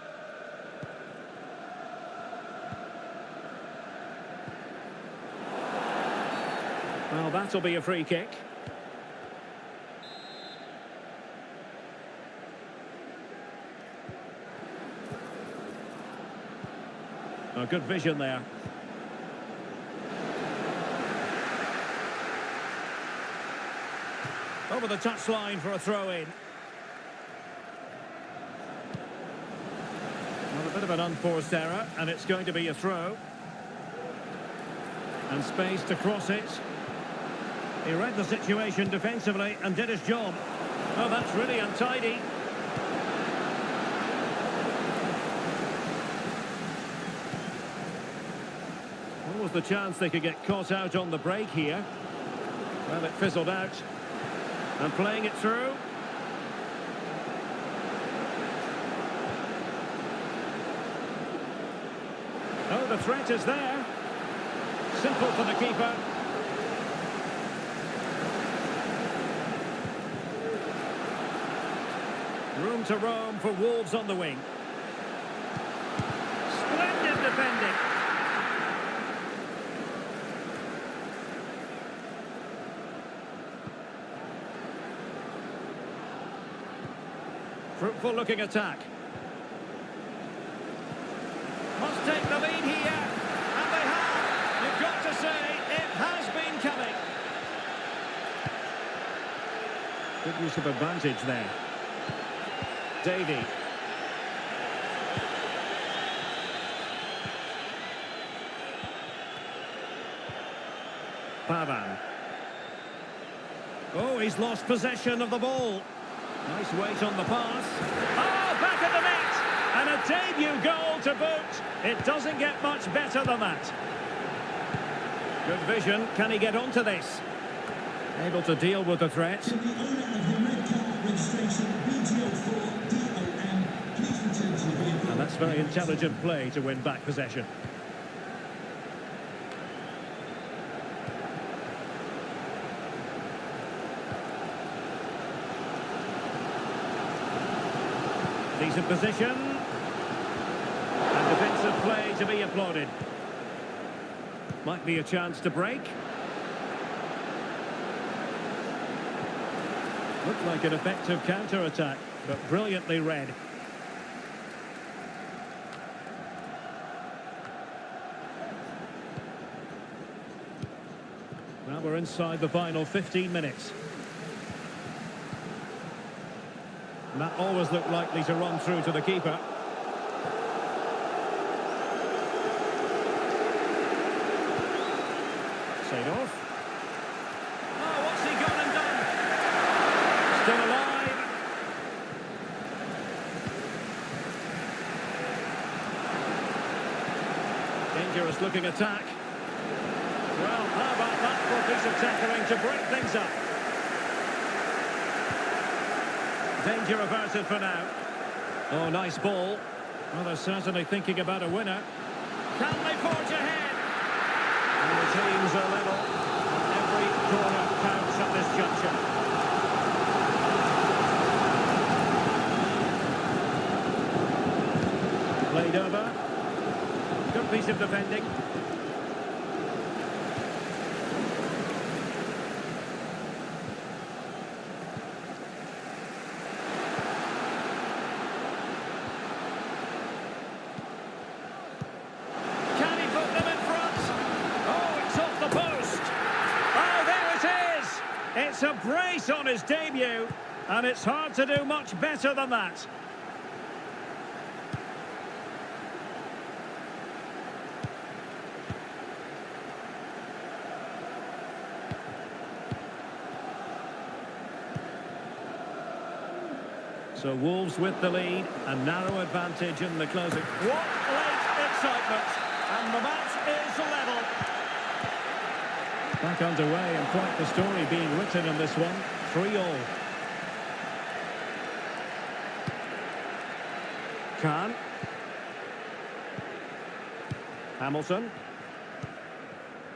C: Well, that'll be a free kick. Oh, good vision there. Over the touchline for a throw-in. Well, a bit of an unforced error, and it's going to be a throw. And space to cross it. He read the situation defensively and did his job. Oh, that's really untidy. What was the chance they could get caught out on the break here? Well, it fizzled out. And playing it through. Oh, the threat is there. Simple for the keeper. Room to roam for Wolves on the wing. Splendid defending. Fruitful looking attack. Must take the lead here. And they have. You've got to say it has been coming. Good use of advantage there. Davey. Pavan. Oh, he's lost possession of the ball. Nice weight on the pass. Oh, back of the net! And a debut goal to boot. It doesn't get much better than that. Good vision. Can he get onto this? Able to deal with the threat.
E: To the owner of the red car registration BGO4DOM, please return to the vehicle.
C: And that's very intelligent play to win back possession. Decent position. And defensive play to be applauded. Might be a chance to break. Looked like an effective counter-attack, but brilliantly read. Well, we're inside the final 15 minutes. And that always looked likely to run through to the keeper. Seedorf. Oh, what's he gone and done? Still alive. Dangerous looking attack. Well, how about that for a piece of tackling to break things up? Danger averted for now. Oh, nice ball. Well, they're certainly thinking about a winner. Can they forge ahead? And the teams are level. Every corner counts at this juncture. Played over. Good piece of defending. It's a brace on his debut, and it's hard to do much better than that. So Wolves with the lead, a narrow advantage in the closing. What late excitement, and the match is level. Back underway, and quite the story being written in this one. 3-3. Khan. Hamilton.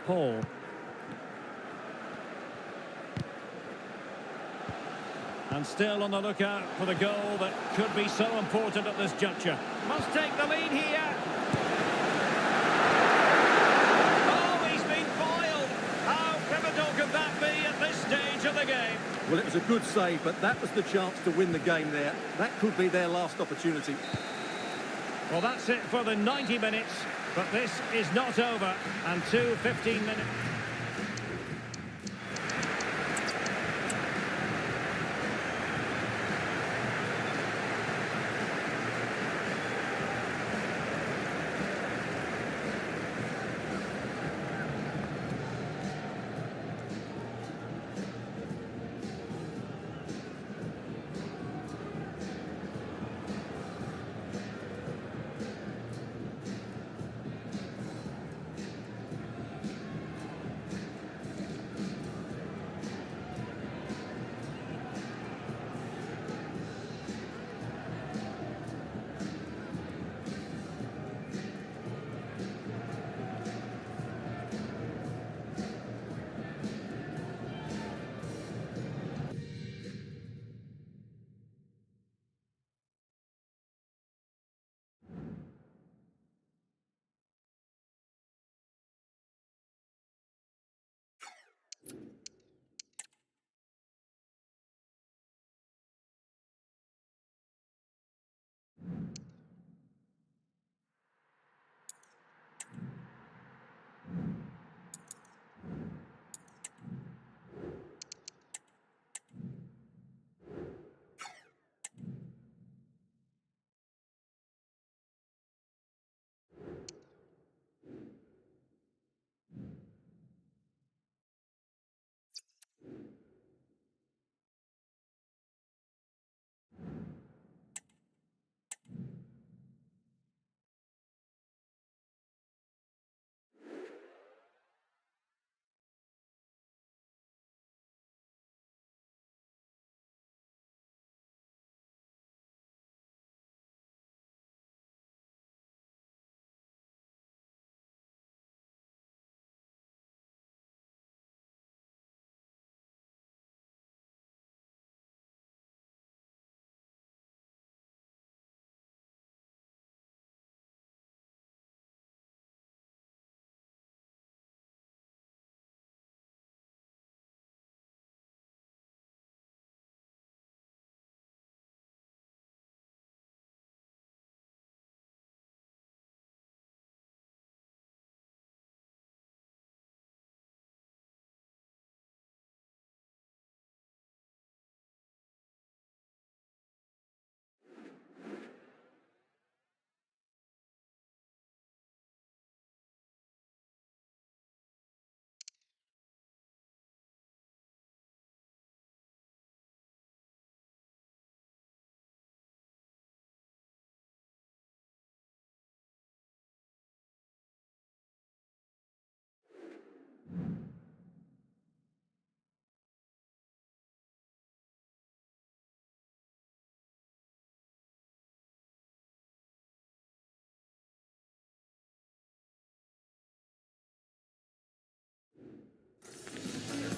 C: Paul. And still on the lookout for the goal that could be so important at this juncture. Must take the lead here. Oh, he's been foiled. How pivotal could that
D: Well, it was a good save, but that was the chance to win the game there. That could be their last opportunity.
C: Well, that's it for the 90 minutes, but this is not over, and 15 minutes.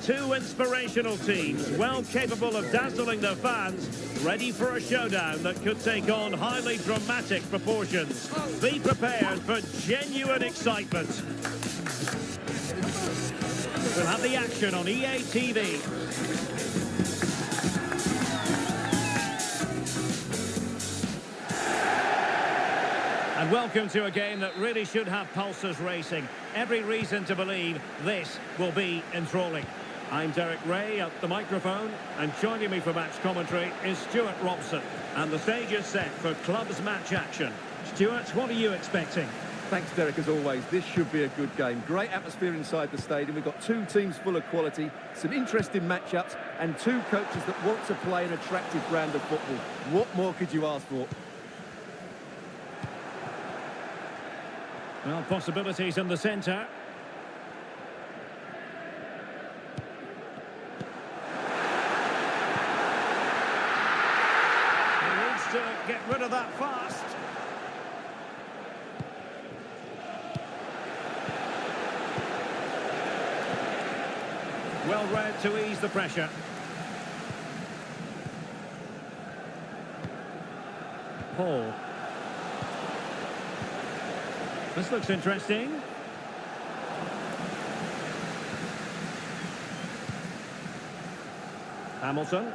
C: Two inspirational teams, well capable of dazzling their fans, ready for a showdown that could take on highly dramatic proportions. Be prepared for genuine excitement. We'll have the action on EA TV. And welcome to a game that really should have pulses racing. Every reason to believe this will be enthralling. I'm Derek Ray at the microphone, and joining me for match commentary is Stuart Robson. And the stage is set for clubs match action. Stuart, what are you expecting?
D: Thanks, Derek, as always. This should be a good game. Great atmosphere inside the stadium. We've got two teams full of quality, some interesting matchups, and two coaches that want to play an attractive brand of football. What more could you ask for?
C: Well, possibilities in the centre. He needs to get rid of that fast. Well read to ease the pressure. Paul. This looks interesting. Hamilton.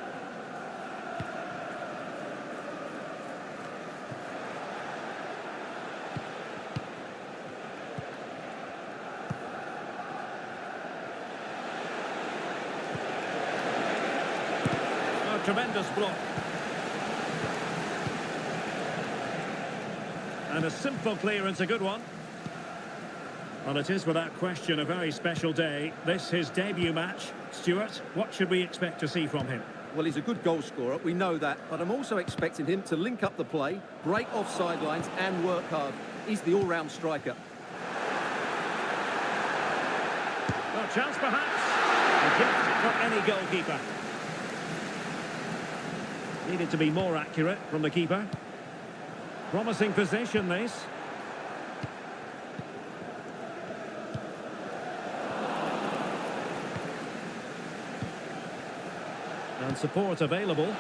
C: A tremendous block. And a simple clearance, a good one. Well, it is without question a very special day. This his debut match. Stuart, what should we expect to see from him?
D: Well, he's a good goal scorer, we know that, but I'm also expecting him to link up the play, break off sidelines and work hard. He's the all-round striker.
C: Well, chance perhaps. A gift for any goalkeeper. Needed to be more accurate from the keeper. Promising position, this. And support available.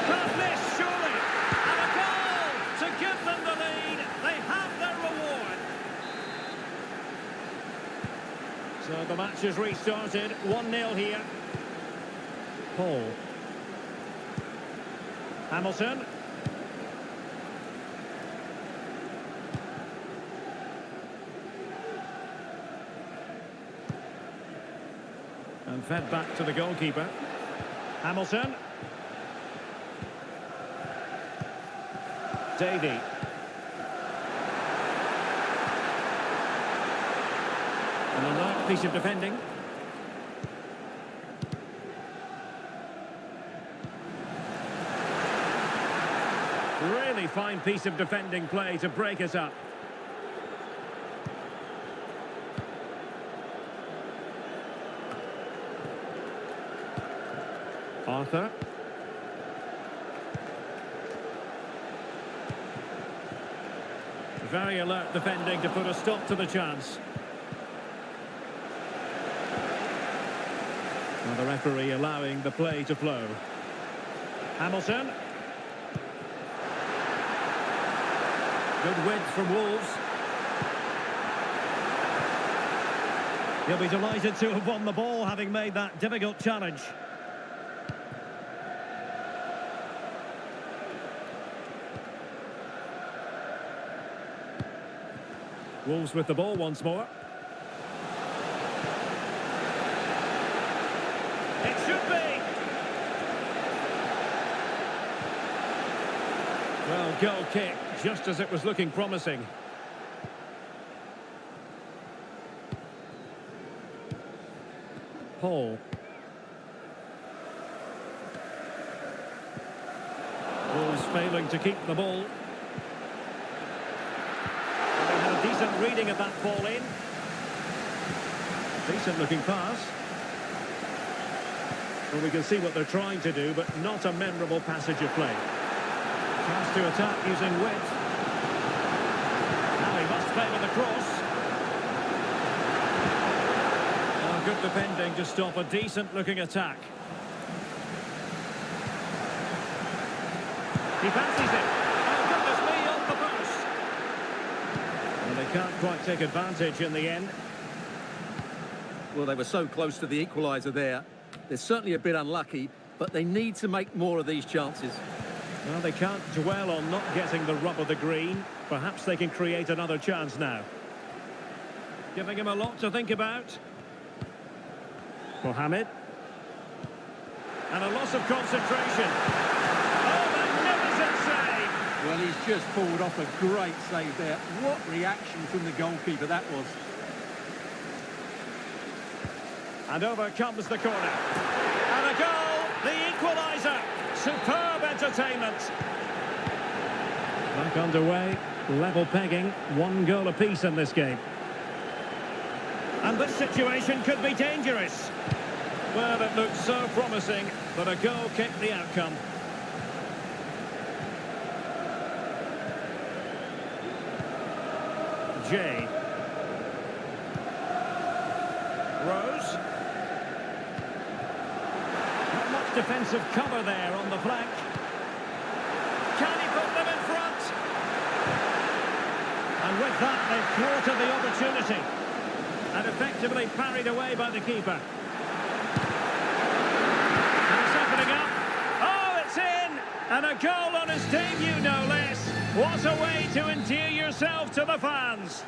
C: Can't miss, surely. And a goal to give them the lead. They have their reward. So the match is restarted. 1-0 here. Paul. Hamilton. And fed back to the goalkeeper. Hamilton. Davey. And a nice piece of defending. Really fine piece of defending play to break us up. Arthur. Very alert defending to put a stop to the chance. Now the referee allowing the play to flow. Hamilton. Good width from Wolves. He'll be delighted to have won the ball, having made that difficult challenge. Wolves with the ball once more. It should be. Well, goal kick, just as it was looking promising. Paul. Wolves failing to keep the ball. Decent reading of that ball in. Decent looking pass. Well, we can see what they're trying to do, but not a memorable passage of play. Chance to attack using width. Now he must play with the cross. Oh, good defending to stop a decent looking attack. He fancies it. Oh, goodness me, off the post. Well, they can't quite take advantage in the end.
D: Well, they were so close to the equaliser there. They're certainly a bit unlucky, but they need to make more of these chances.
C: Well, they can't dwell on not getting the rub of the green. Perhaps they can create another chance now. Giving him a lot to think about. Mohamed. And a loss of concentration. Oh, magnificent save!
D: Well, he's just pulled off a great save there. What reaction from the goalkeeper that was.
C: And over comes the corner. And a goal! The equaliser! Superb entertainment. Back underway. Level pegging. 1 goal apiece in this game. And this situation could be dangerous. Well, it looked so promising, but a goal kicked the outcome. Jay. Rose. Not much defensive cover there on the flank. Can he put them in front? And with that, they've thwarted the opportunity. And effectively parried away by the keeper. And a goal on his debut, no less. What a way to endear yourself to the fans.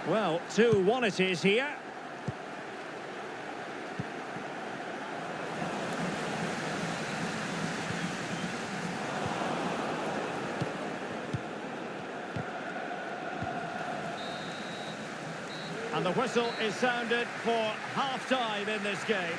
C: Well, 2-1 it is here. And the whistle is sounded for half-time in this game.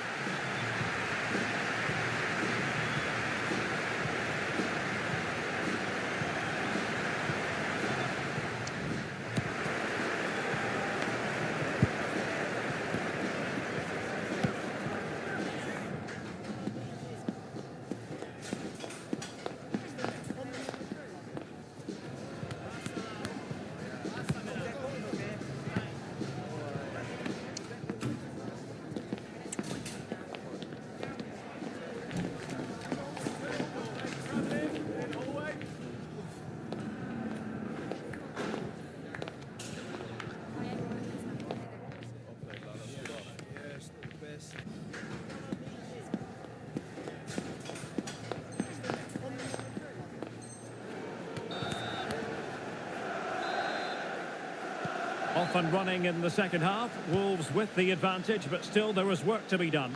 C: Off and running in the second half. Wolves with the advantage, but still there was work to be done.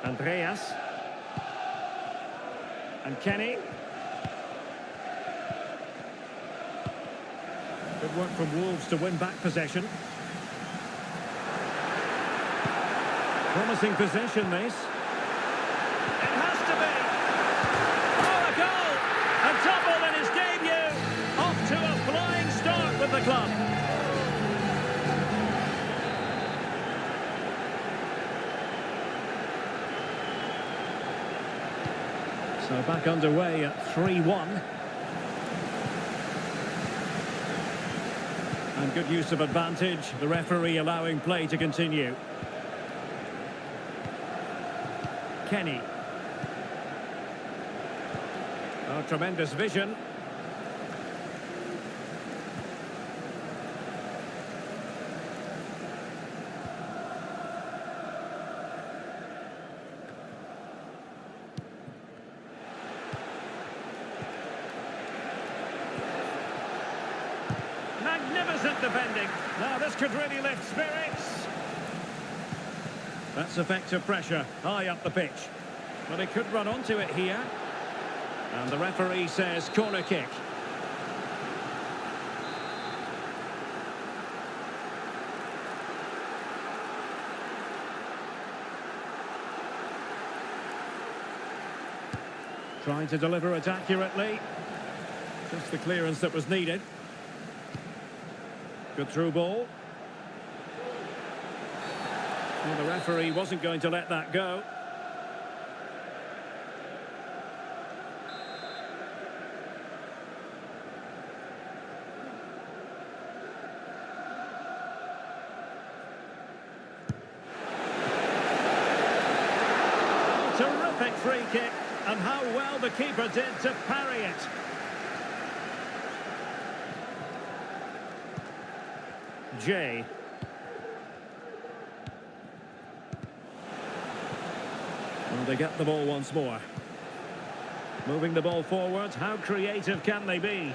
C: Andreas. And Kenny. Good work from Wolves to win back possession. Promising possession, this. It has to be. Oh, a goal! A double in his debut. Off to a flying start with the club. So back underway at 3-1. And good use of advantage. The referee allowing play to continue. Kenny. Oh, tremendous vision. Magnificent defending. Now this could really lift spirits. That's effective pressure, high up the pitch. But he could run onto it here. And the referee says corner kick. Trying to deliver it accurately. Just the clearance that was needed. Good through ball. Well, the referee wasn't going to let that go. Oh, terrific free kick, and how well the keeper did to parry it. Jay. Well, they get the ball once more. Moving the ball forward. How creative can they be?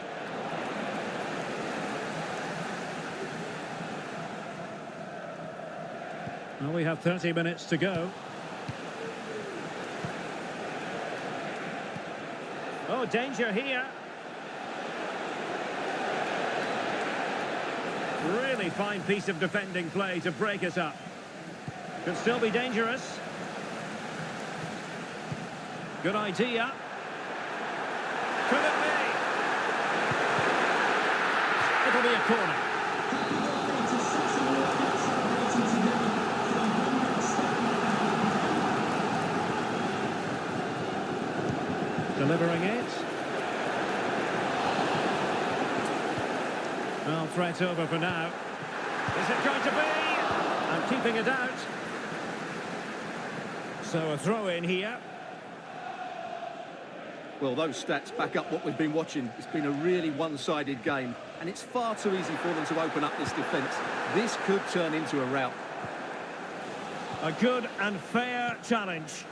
C: Well, we have 30 minutes to go. Oh, danger here. Really fine piece of defending play to break us up. Could still be dangerous. Good idea. Could it be? It'll be a corner. Delivering it. Well, threat over for now. Is it going to be? And keeping it out. So a throw in here.
D: Well, those stats back up what we've been watching. It's been a really one-sided game. and it's far too easy for them to open up this defence. This could turn into a rout.
C: A good and fair challenge.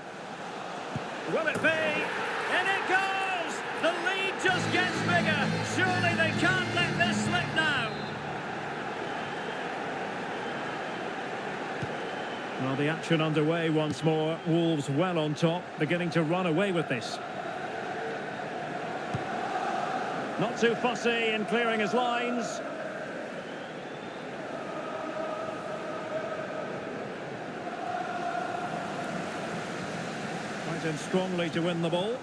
C: Will it be? In it goes! The lead just gets bigger. Surely they can't let this slip now. Well, the action underway once more. Wolves well on top, beginning to run away with this. Not too fussy in clearing his lines. Right in strongly to win the ball.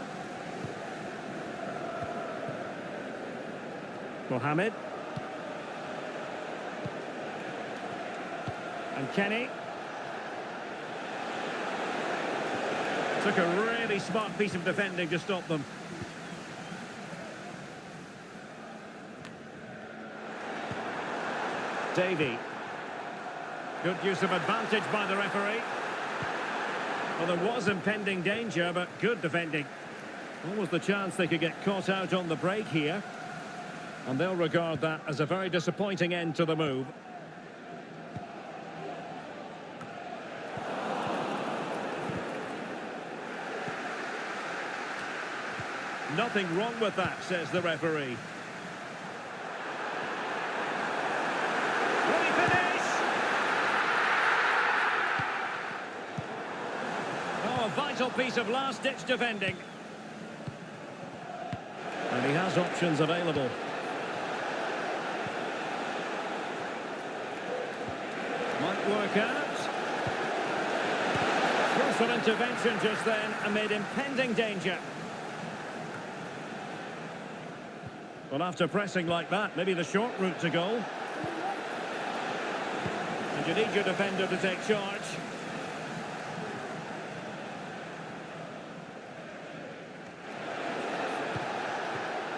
C: Mohamed. And Kenny. Took a really smart piece of defending to stop them. Davey. Good use of advantage by the referee. Well, there was impending danger, but good defending. What was the chance they could get caught out on the break here? And they'll regard that as a very disappointing end to the move. Nothing wrong with that, says the referee. Will he finish? Oh, a vital piece of last-ditch defending. And he has options available. Might work out. Crucial intervention just then amid impending danger. Well, after pressing like that, maybe the short route to goal. And you need your defender to take charge.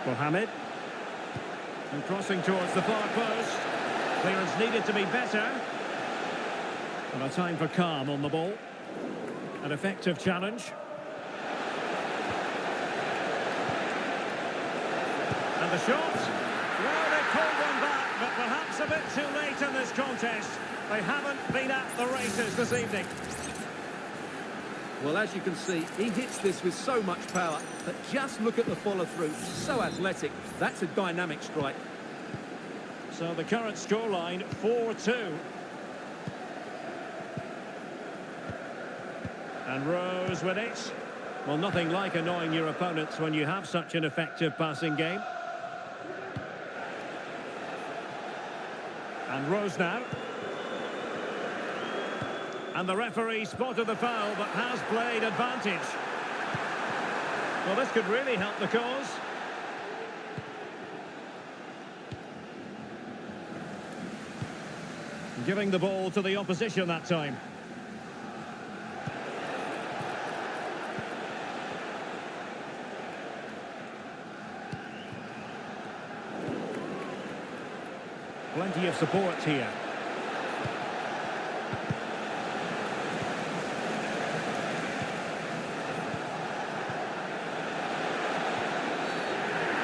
C: Mohamed. And crossing towards the far post. Clearance needed to be better. And a time for calm on the ball. An effective challenge. And the shot. Well, they pulled one back, but perhaps a bit too late in this contest. They haven't been at the races this evening.
D: Well, as you can see, he hits this with so much power, but just look at the follow-through. So athletic. That's a dynamic strike.
C: So the current scoreline, 4-2. And Rose with it. Well, nothing like annoying your opponents when you have such an effective passing game. And Rose now. And the referee spotted the foul, but has played advantage. Well, this could really help the cause. Giving the ball to the opposition that time. Plenty of support here.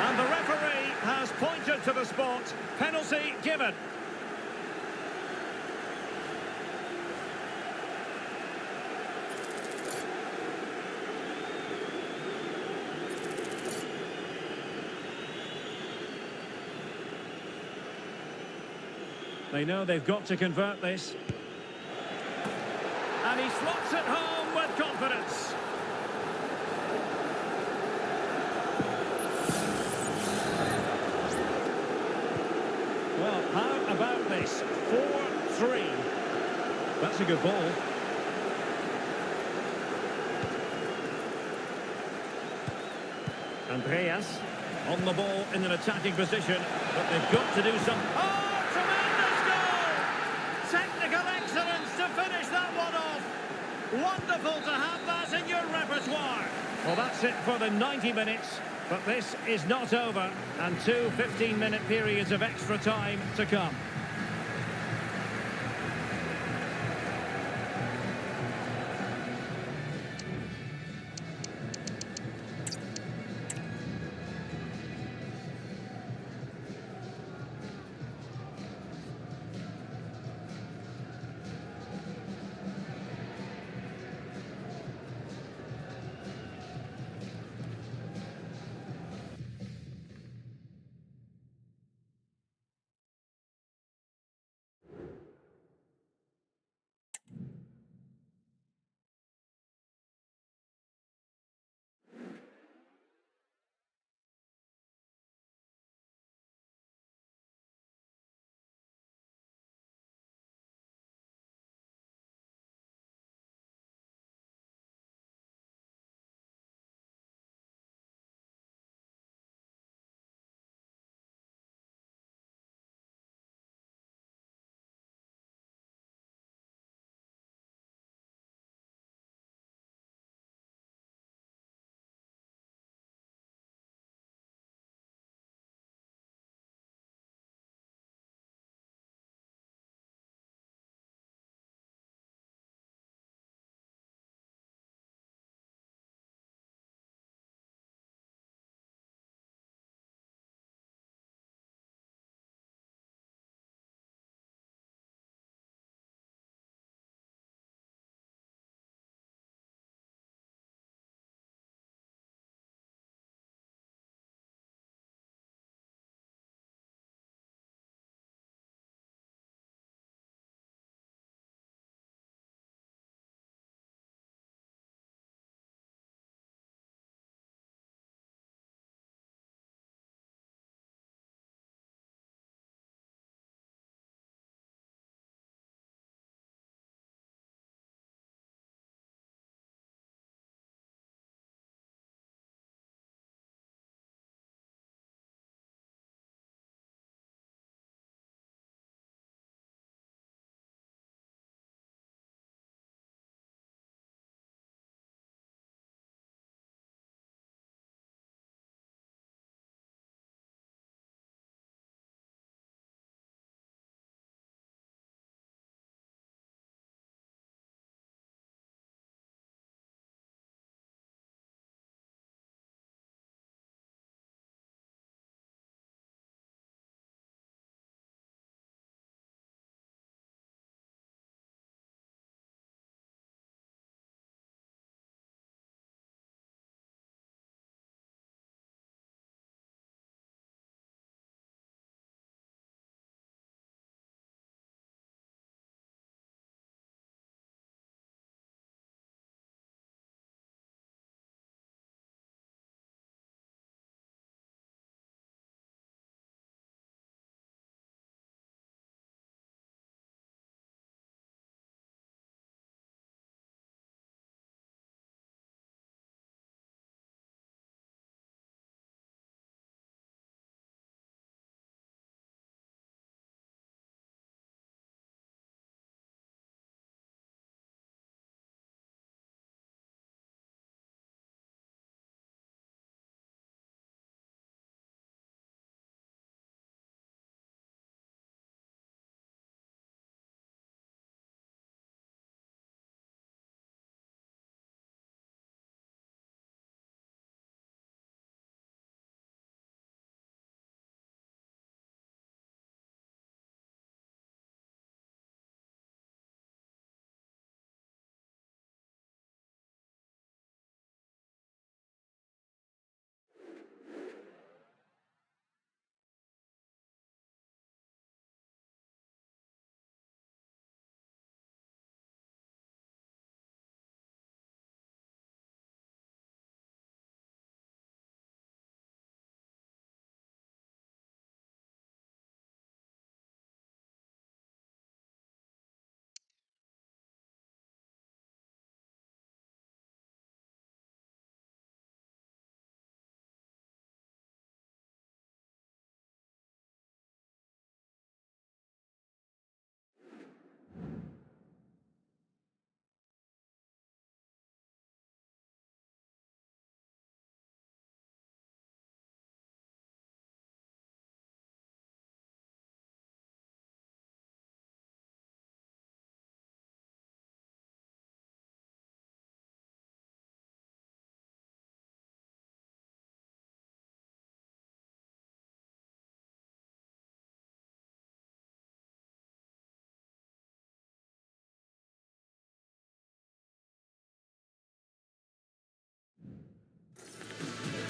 C: And the referee has pointed to the spot. Penalty given. They know they've got to convert this. And he slots it home with confidence. Well, how about this? 4-3. That's a good ball. Andreas on the ball in an attacking position, but they've got to do something. Oh! Technical excellence to finish that one off. Wonderful to have that in your repertoire. Well, that's it for the 90 minutes, but this is not over, and two 15-minute periods of extra time to come.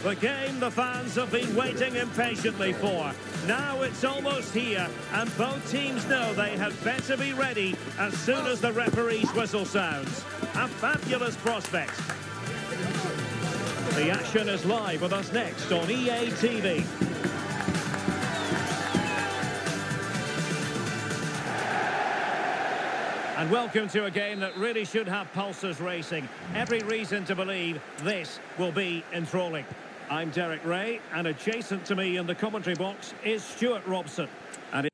C: The game the fans have been waiting impatiently for. Now it's almost here, and both teams know they had better be ready as soon as the referee's whistle sounds. A fabulous prospect. The action is live with us next on EA TV. And welcome to a game that really should have pulses racing. Every reason to believe this will be enthralling. I'm Derek Ray, and adjacent to me in the commentary box is Stuart Robson. And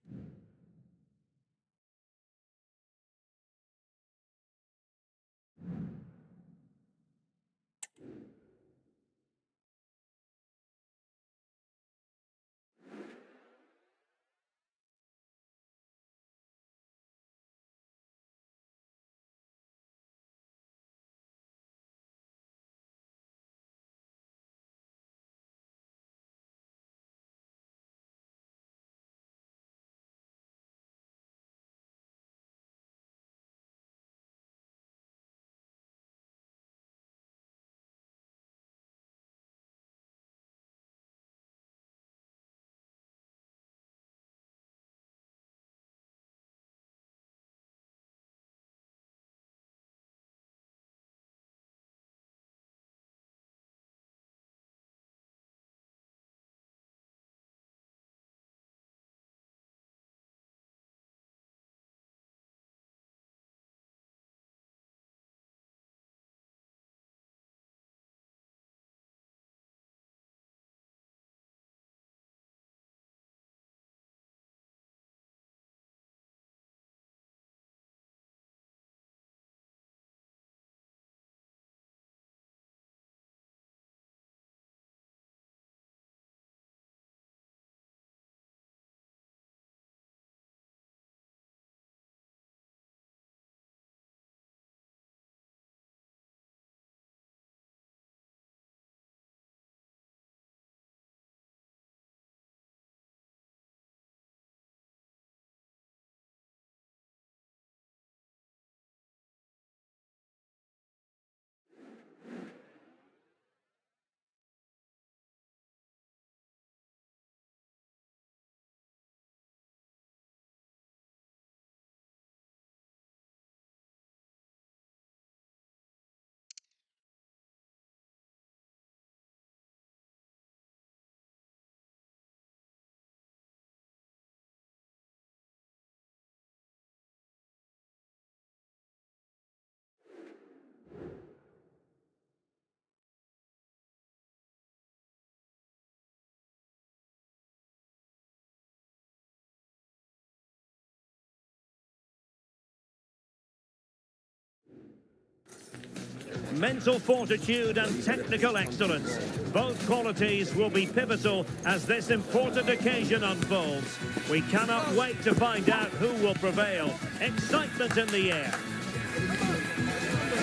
C: mental fortitude and technical excellence. Both qualities will be pivotal as this important occasion unfolds. We cannot wait to find out who will prevail. Excitement in the air.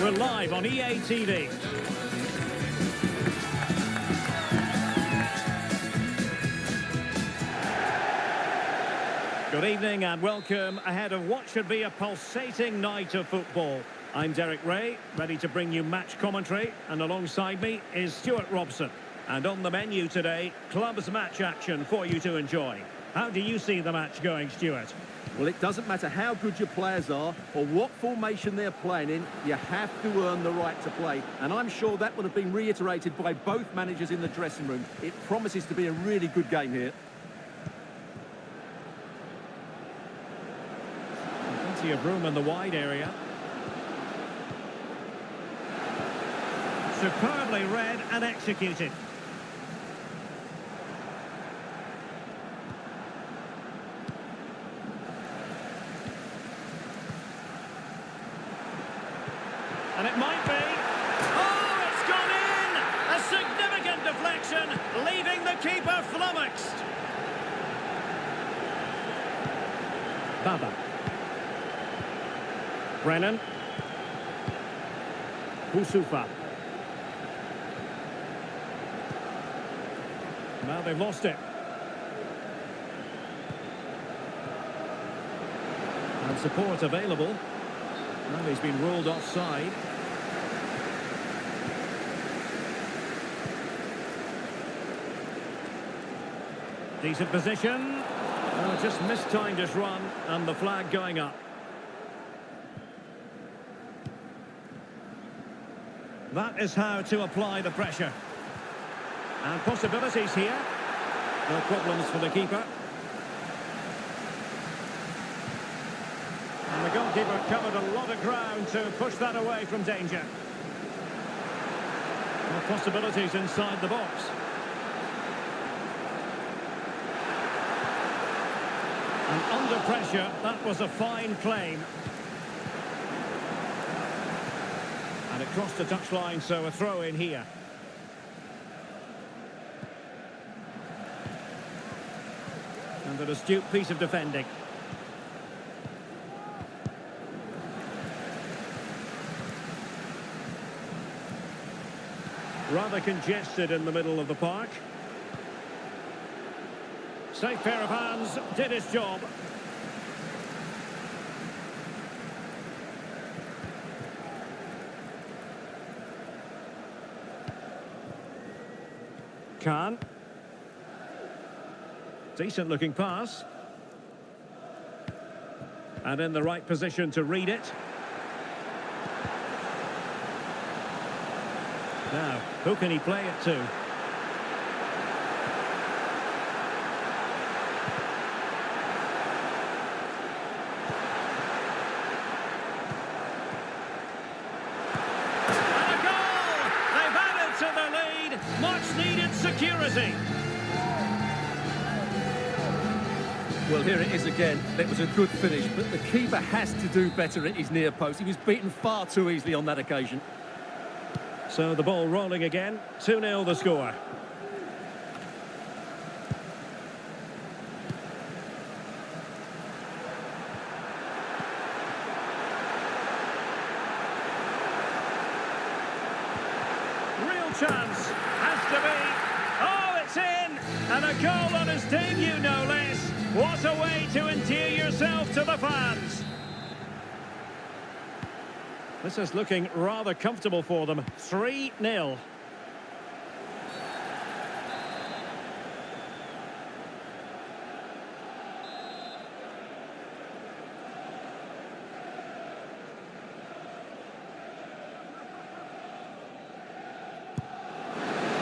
C: We're live on EA TV. Good evening and welcome ahead of what should be a pulsating night of football. I'm Derek Ray, ready to bring you match commentary, and alongside me is Stuart Robson. And on the menu today, clubs match action for you to enjoy. How do you see the match going, Stuart?
D: Well, it doesn't matter how good your players are or what formation they're playing in, you have to earn the right to play. And I'm sure that would have been reiterated by both managers in the dressing room. It promises to be a really good game here.
C: Plenty of room in the wide area. Superbly read and executed. And it might be. Oh, it's gone in! A significant deflection, leaving the keeper flummoxed. Baba. Brennan. Boussoufa. Now they've lost it. And support available. Now he's been ruled offside. Decent position. Oh, just mistimed his run, and the flag going up. That is how to apply the pressure. And possibilities here. No problems for the keeper. And the goalkeeper covered a lot of ground to push that away from danger. No possibilities inside the box. And under pressure, that was a fine claim. And it crossed the touchline, so a throw in here. And an astute piece of defending. Rather congested in the middle of the park. Safe pair of hands, did his job. Khan. Decent looking pass. And in the right position to read it. Now, who can he play it to? And a goal! They've added to the lead. Much needed security.
D: Well, here it is again. It was a good finish, but the keeper has to do better at his near post. He was beaten far too easily on that occasion.
C: So the ball rolling again. 2-0 the score. Real chance. Has to be. Oh, it's in. And a goal on his debut, no less. What a way to endear yourself to the fans. This is looking rather comfortable for them. 3-0.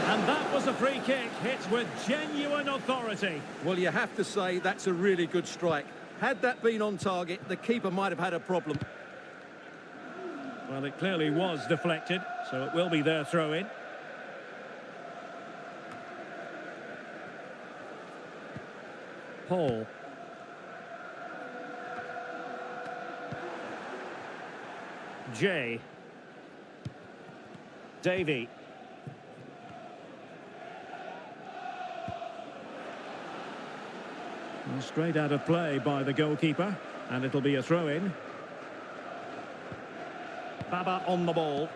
C: And that was a free kick, hit with genuine authority.
D: Well, you have to say that's a really good strike. Had that been on target, the keeper might have had a problem.
C: Well, it clearly was deflected, so it will be their throw-in. Paul. Jay. Davy. Well, straight out of play by the goalkeeper, and it'll be a throw-in. Baba on the ball.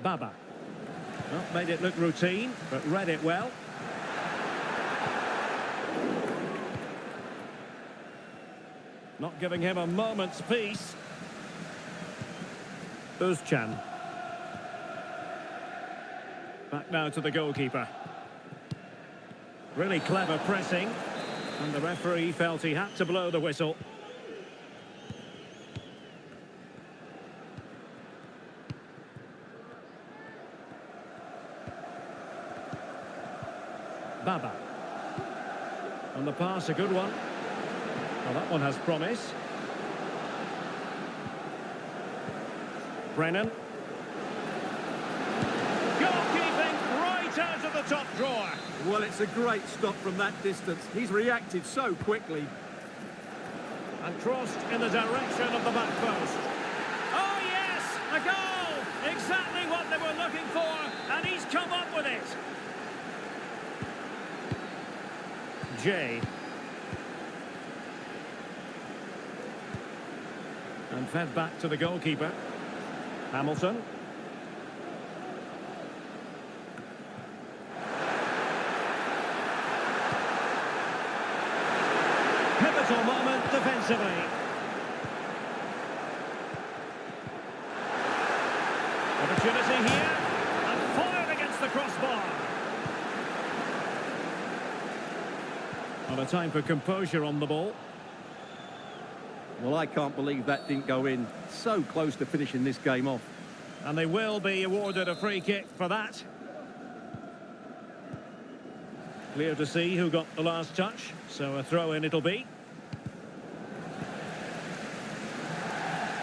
C: Baba. Well, made it look routine, but read it well. Not giving him a moment's peace. Özcan. Back now to the goalkeeper. Really clever pressing, and the referee felt he had to blow the whistle. Baba. On the pass, a good one. Well, that one has promise. Brennan. Goalkeeping right out of the top drawer.
D: Well, it's a great stop from that distance. He's reacted so quickly.
C: And crossed in the direction of the back post. Oh, yes! A goal! Exactly what they were looking for, and he's come up with it. Jay. And fed back to the goalkeeper. Hamilton. Pivotal moment defensively. Opportunity here, and fired against the crossbar. Well, a time for composure on the ball.
D: Well, I can't believe that didn't go in. So close to finishing this game off.
C: And they will be awarded a free kick for that. Clear to see who got the last touch, so a throw-in it'll be.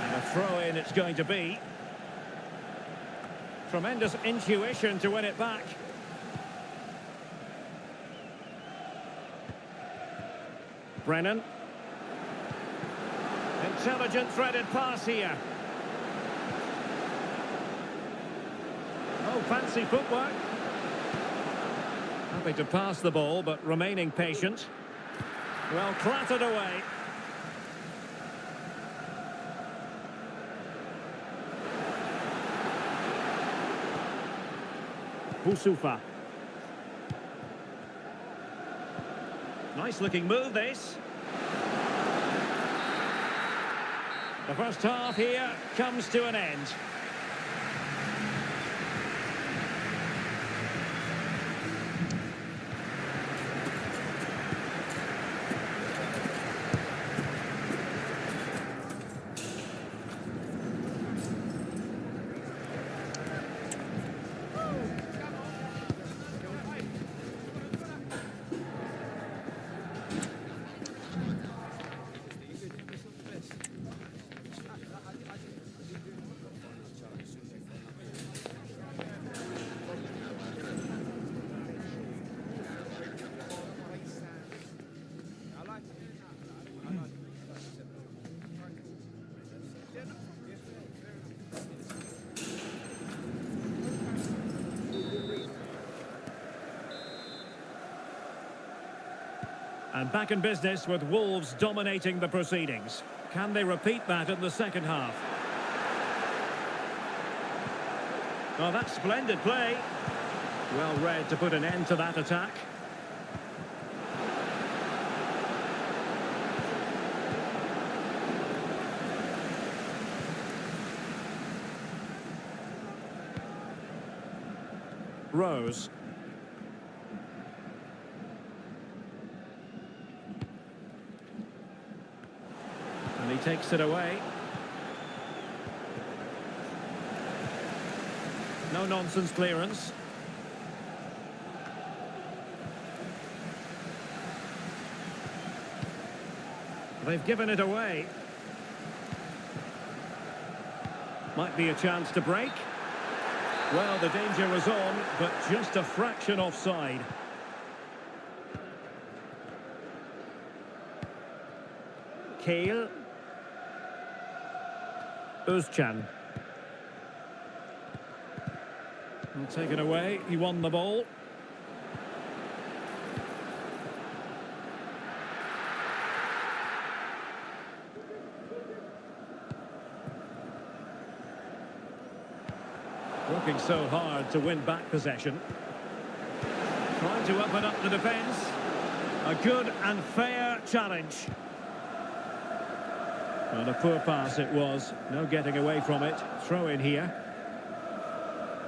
C: And a throw-in it's going to be. Tremendous intuition to win it back. Brennan. Intelligent threaded pass here. Oh, fancy footwork. Happy to pass the ball, but remaining patient. Well, clattered away. Boussoufa. Nice looking move, this. The first half here comes to an end. And back in business with Wolves dominating the proceedings. Can they repeat that in the second half? Oh, that's splendid play. Well read to put an end to that attack. Rose. And he takes it away. No nonsense clearance. They've given it away. Might be a chance to break. Well, the danger was on, but just a fraction offside. Kale. Özcan. Well, taken away. He won the ball. Working so hard to win back possession. Trying to open up the defence. A good and fair challenge. Well, a poor pass it was. No getting away from it. Throw in here.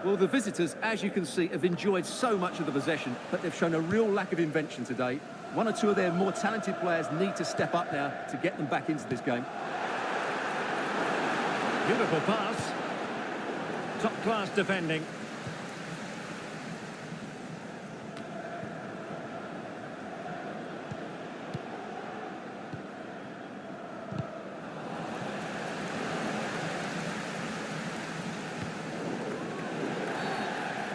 D: Well, the visitors, as you can see, have enjoyed so much of the possession, but they've shown a real lack of invention today. One or two of their more talented players need to step up now to get them back into this game.
C: Beautiful pass. Top-class defending.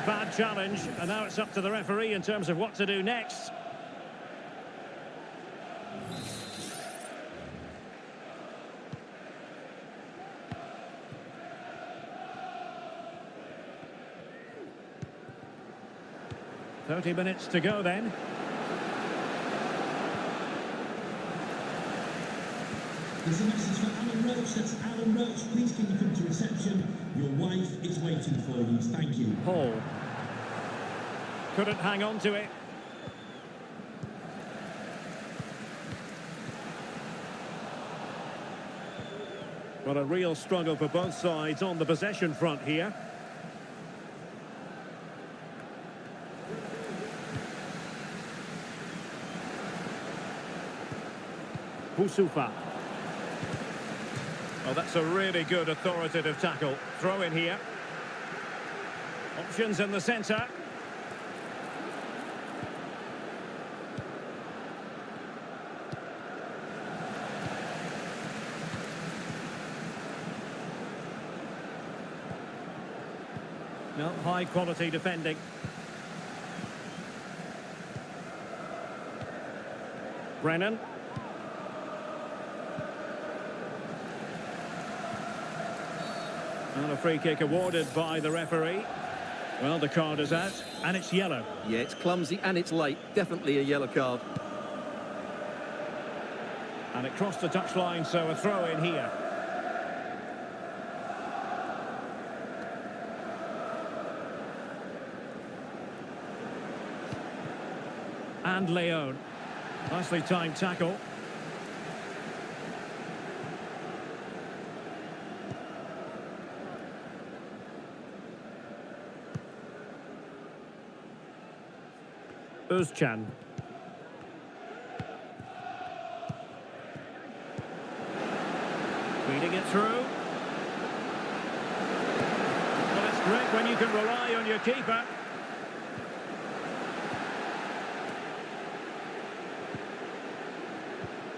C: Bad challenge, and now it's up to the referee in terms of what to do next. "30 minutes to go then."
E: There's a message for Alan Roach. That's Alan Roach. Please can you come to reception? Your wife is waiting for you. Thank you.
C: Paul. Couldn't hang on to it. Well, a real struggle for both sides on the possession front here. Boussoufa. Oh, that's a really good authoritative tackle. Throw in here. Options in the centre. No, high quality defending. Brennan. And a free kick awarded by the referee. Well, the card is out, and it's yellow.
D: Yeah, it's clumsy and it's late. Definitely a yellow card.
C: And it crossed the touchline, so a throw in here. And Leon. Nicely timed tackle. Özcan. Feeding it through. Well, it's great when you can rely on your keeper.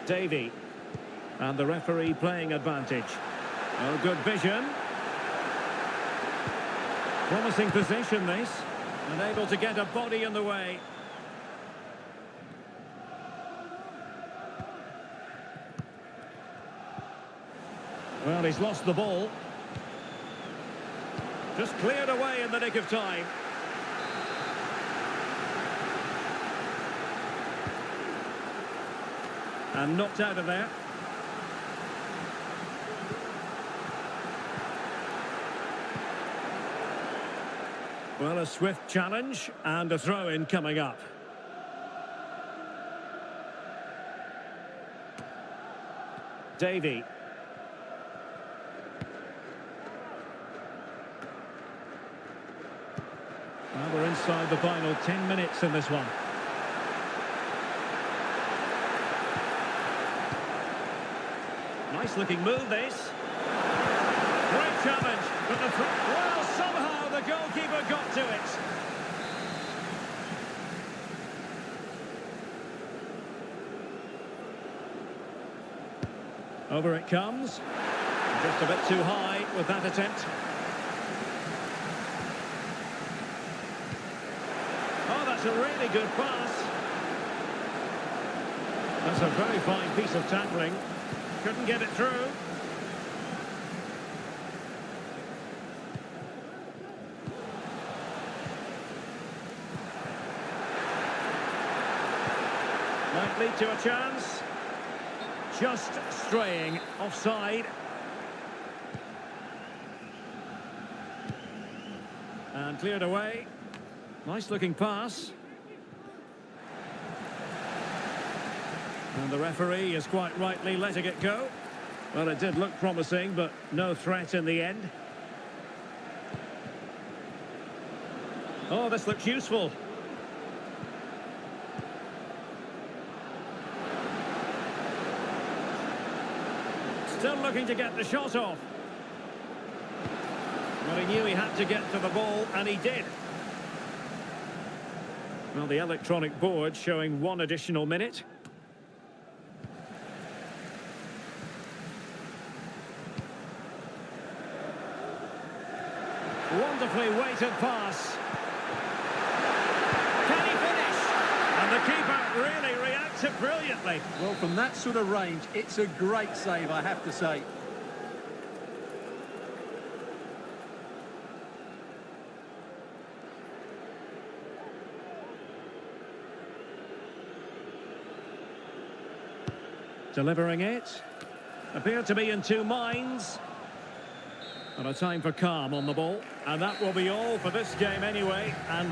C: Davy. And the referee playing advantage. Oh, good vision. Promising position, this. And able to get a body in the way. Well, he's lost the ball. Just cleared away in the nick of time. And knocked out of there. Well, a swift challenge and a throw-in coming up. Davy. Well, we're inside the final 10 minutes in this one. Nice looking move, this. Great challenge, but well, somehow the goalkeeper got to it. Over it comes. Just a bit too high with that attempt. Oh, that's a really good pass. That's a very fine piece of tackling. Couldn't get it through. Might lead to a chance. Just straying offside. And cleared away. Nice looking pass. And the referee is quite rightly letting it go. Well, it did look promising, but no threat in the end. Oh, this looks useful. Still looking to get the shot off. Well, he knew he had to get to the ball, and he did. Well, the electronic board showing 1 additional minute. Wonderfully weighted pass. Can he finish? And the keeper really reacted brilliantly.
D: Well, from that sort of range, it's a great save, I have to say.
C: Delivering it. Appeared to be in two minds. And a time for calm on the ball. And that will be all for this game anyway. And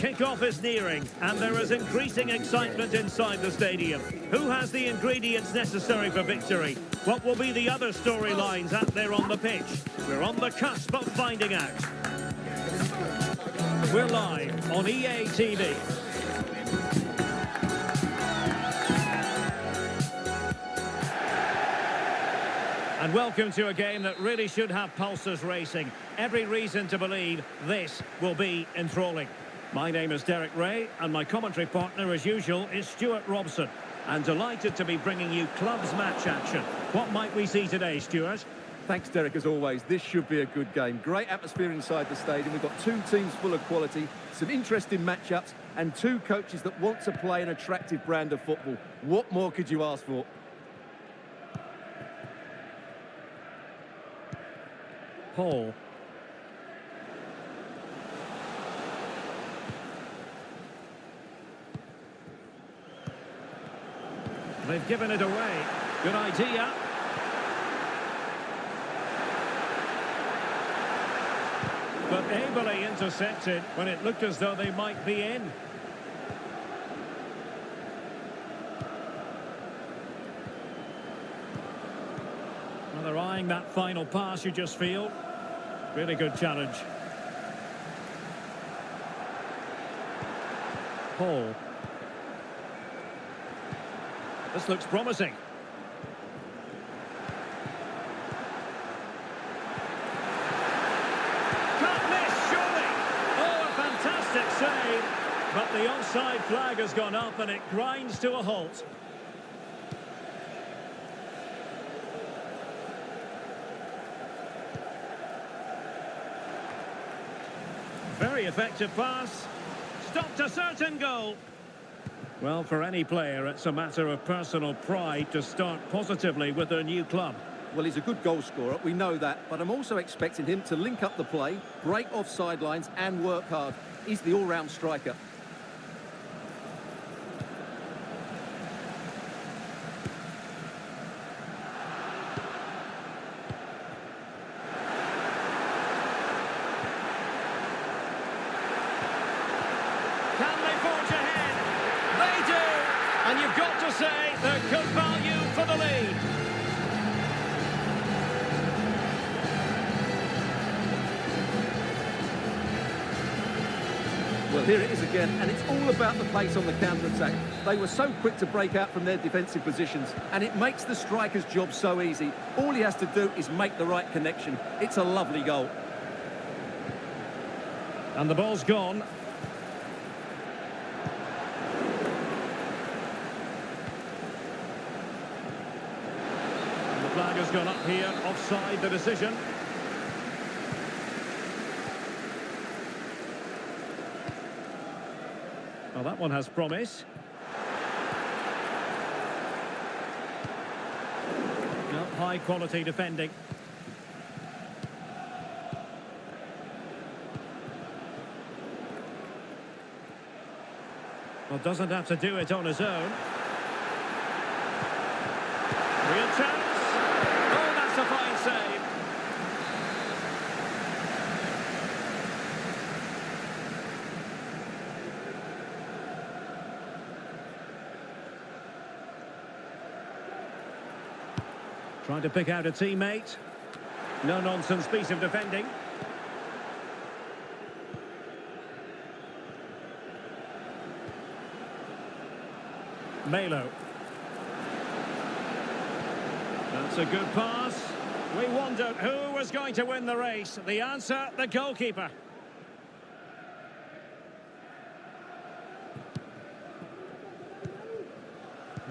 C: Kick-off is nearing, and there is increasing excitement inside the stadium. Who has the ingredients necessary for victory? What will be the other storylines out there on the pitch? We're on the cusp of finding out. We're live on EA TV. And welcome to a game that really should have pulses racing. Every reason to believe this will be enthralling. My name is Derek Ray, and my commentary partner, as usual, is Stuart Robson. And delighted to be bringing you clubs match action. What might we see today, Stuart?
D: Thanks, Derek, as always. This should be a good game. Great atmosphere inside the stadium. We've got two teams full of quality, some interesting matchups, and two coaches that want to play an attractive brand of football. What more could you ask for?
C: Paul. They've given it away. Good idea. But ably intercepted when it looked as though they might be in. Well, they're eyeing that final pass, you just feel. Really good challenge. Paul. This looks promising. Can't miss, surely. Oh, a fantastic save. But the onside flag has gone up and it grinds to a halt. Very effective pass. Stopped a certain goal. Well, for any player, it's a matter of personal pride to start positively with their new club.
D: Well, he's a good goal scorer, we know that, but I'm also expecting him to link up the play, break off sidelines and work hard. He's the all-round striker.
C: Can they forge ahead? They do! And you've got to say they're good value for the lead.
D: Well, here it is again, and it's all about the pace on the counter-attack. They were so quick to break out from their defensive positions, and it makes the striker's job so easy. All he has to do is make the right connection. It's a lovely goal.
C: And the ball's gone. Flag has gone up here, offside the decision. Well, that one has promise. Well, high quality defending. Well, doesn't have to do it on his own. Real chance. A fine save. Trying to pick out a teammate. No-nonsense piece of defending. Melo. That's a good pass. We wondered who was going to win the race. The answer, the goalkeeper.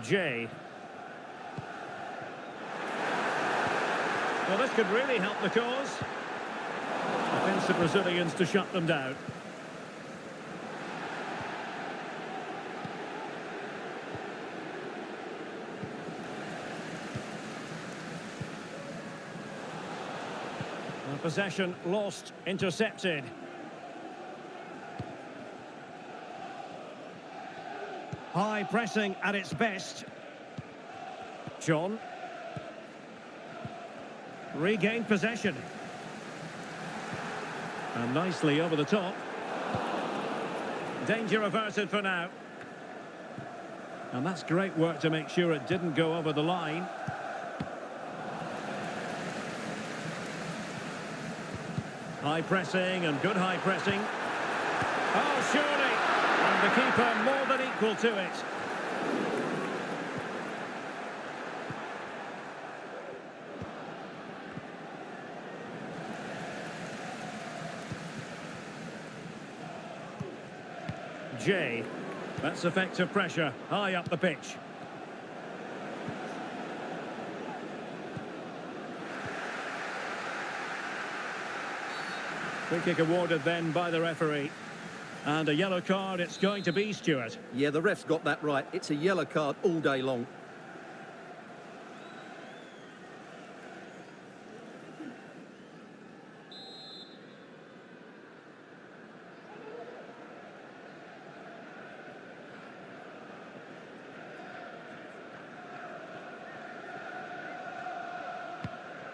C: Jay. Well, this could really help the cause. Defensive Brazilians to shut them down. Possession lost, intercepted. High pressing at its best. John. Regained possession. And nicely over the top. Danger averted for now. And that's great work to make sure it didn't go over the line. High pressing and good high pressing. Oh, surely! And the keeper more than equal to it. Jay. That's effective pressure, high up the pitch. Free kick awarded then by the referee. And a yellow card it's going to be, Stuart.
D: Yeah, the ref's got that right. It's a yellow card all day long.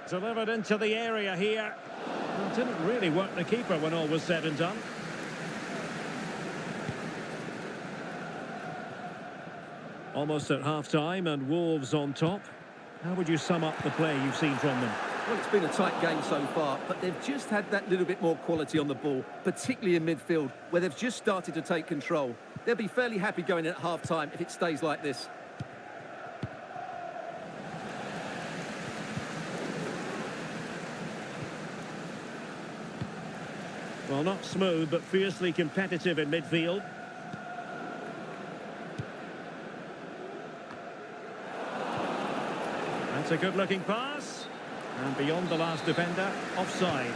C: Delivered into the area here. Well, didn't really work the keeper when all was said and done. Almost at half-time and Wolves on top. How would you sum up the play you've seen from them?
D: Well, it's been a tight game so far, but they've just had that little bit more quality on the ball, particularly in midfield, where they've just started to take control. They'll be fairly happy going in at half-time if it stays like this.
C: Well, not smooth, but fiercely competitive in midfield. That's a good-looking pass. And beyond the last defender, offside.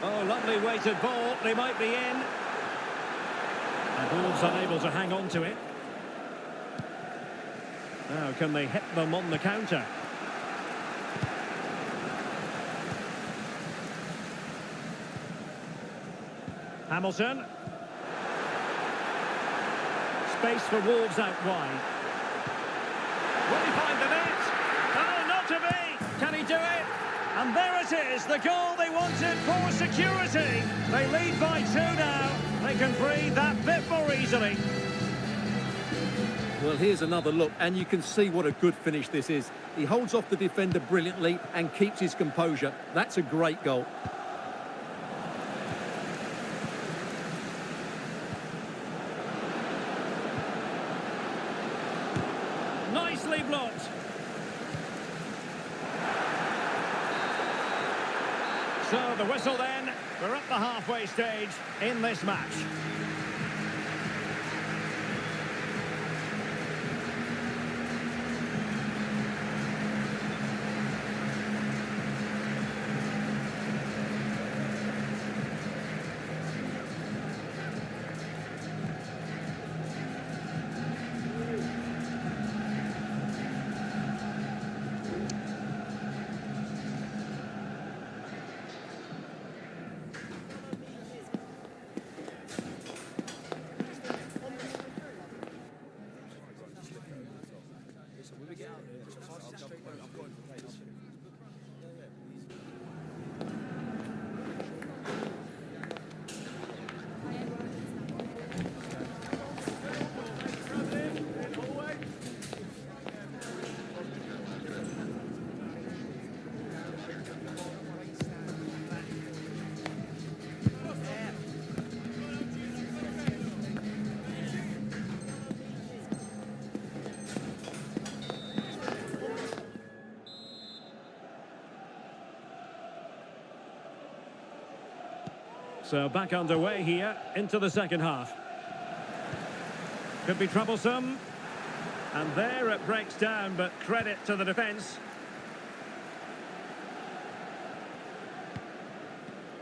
C: Oh, lovely weighted ball. They might be in. And Wolves unable to hang on to it. Now, can they hit them on the counter? Hamilton. Space for Wolves out wide. Will he find the net? Oh, not to be! Can he do it? And there it is, the goal they wanted for security. They lead by 2 now. They can breathe that bit more easily.
D: Well, here's another look, and you can see what a good finish this is. He holds off the defender brilliantly and keeps his composure. That's a great goal.
C: Nicely blocked. So the whistle then. We're at the halfway stage in this match. So back underway here into the second half. Could be troublesome. And there it breaks down, but credit to the defence.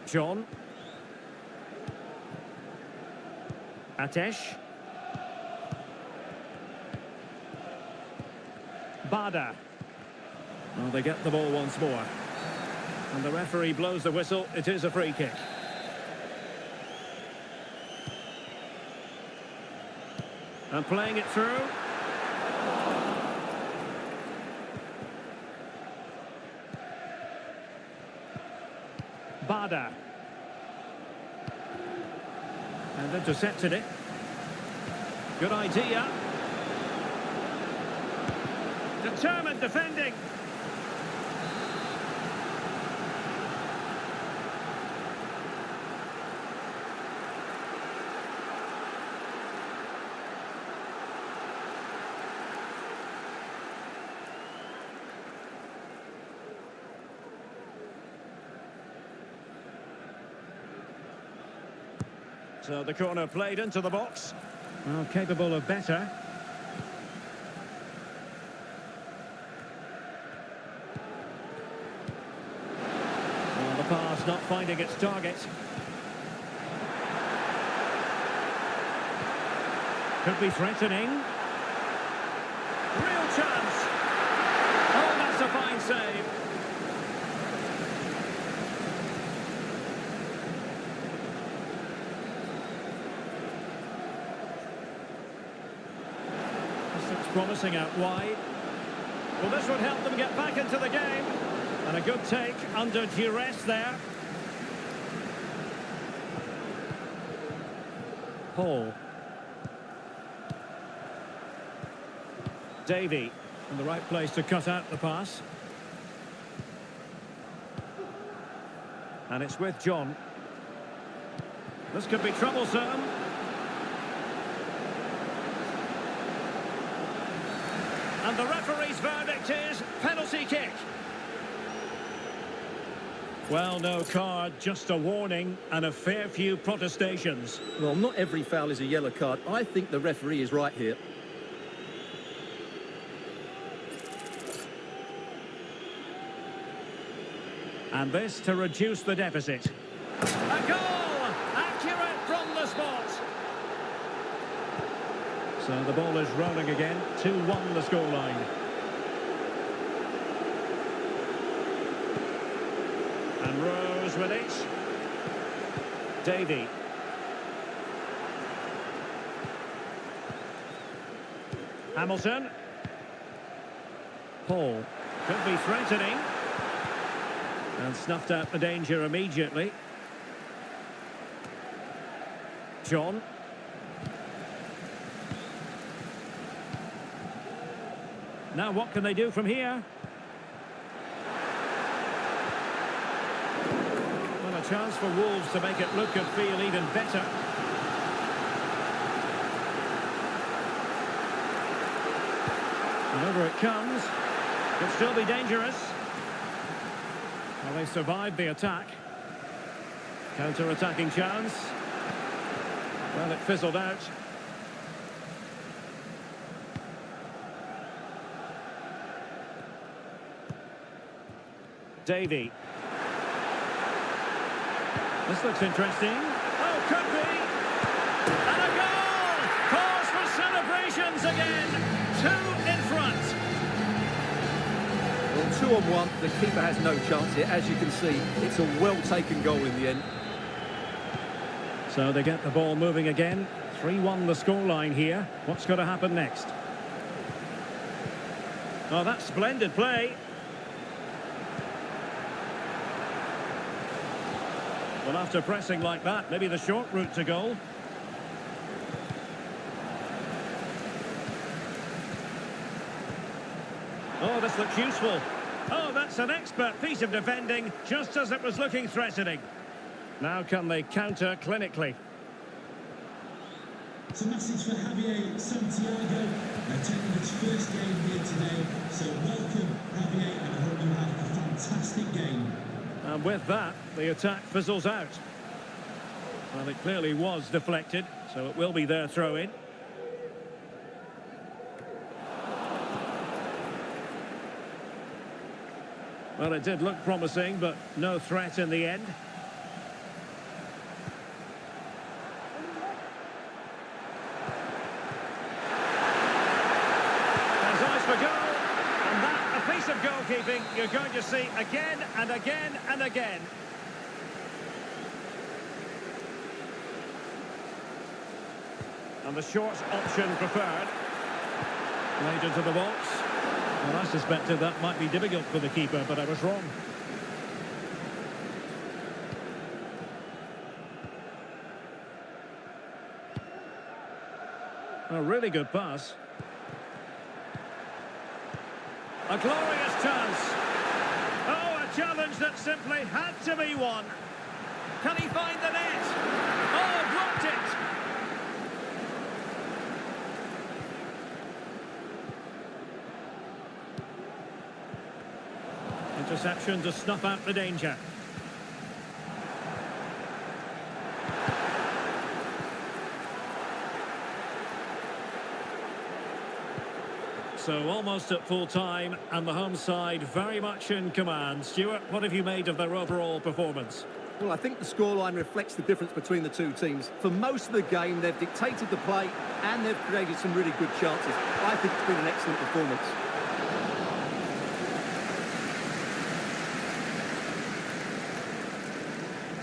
C: John. Atesh. Bada. Well, they get the ball once more. And the referee blows the whistle. It is a free kick. And playing it through. Bada. And intercepted it. Good idea. Determined defending. So the corner played into the box. Well, capable of better. Well, the pass not finding its target. Could be threatening. Real chance. Oh, that's a fine save. Promising out wide. Well, this would help them get back into the game. And a good take under duress there. Paul. Davey in the right place to cut out the pass. And it's with John. This could be troublesome. And the referee's verdict is penalty kick. Well, no card, just a warning and a fair few protestations.
D: Well, not every foul is a yellow card. I think the referee is right here.
C: And this to reduce the deficit. A goal! Accurate from the spot. So the ball is rolling again. 2-1 the scoreline. And Rose with it. Davey. Hamilton. Paul. Could be threatening. And snuffed out the danger immediately. John. Now what can they do from here? Well, a chance for Wolves to make it look and feel even better. And over it comes. Could still be dangerous. Well, they survived the attack. Counter-attacking chance. Well, it fizzled out. Davey. This looks interesting. Oh, could be. And a goal! Cause for celebrations again. 2 in front.
D: Well, 2-on-1. The keeper has no chance here. As you can see, it's a well-taken goal in the end.
C: So they get the ball moving again. 3-1 the scoreline here. What's going to happen next? Oh, that's splendid play. Well, after pressing like that, maybe the short route to goal. Oh, this looks useful. Oh, that's an expert piece of defending, just as it was looking threatening. Now can they counter clinically?
E: It's a message for Javier Santiago, attending his first game here today. So welcome, Javier, and I hope you have a fantastic game.
C: And with that, the attack fizzles out. Well, it clearly was deflected, so it will be their throw-in. Well, it did look promising, but no threat in the end. There's eyes for goal. And that, a piece of goalkeeping you're going to see again and again and again. And the short option preferred. Laid into the box. Well, I suspected that might be difficult for the keeper, but I was wrong. A really good pass. A glorious chance. Oh, a challenge that simply had to be won. Can he find the net? Oh, blocked it. Interception to snuff out the danger. So almost at full time, and the home side very much in command. Stuart, what have you made of their overall performance?
D: Well, I think the scoreline reflects the difference between the two teams. For most of the game, they've dictated the play and they've created some really good chances. I think it's been an excellent performance.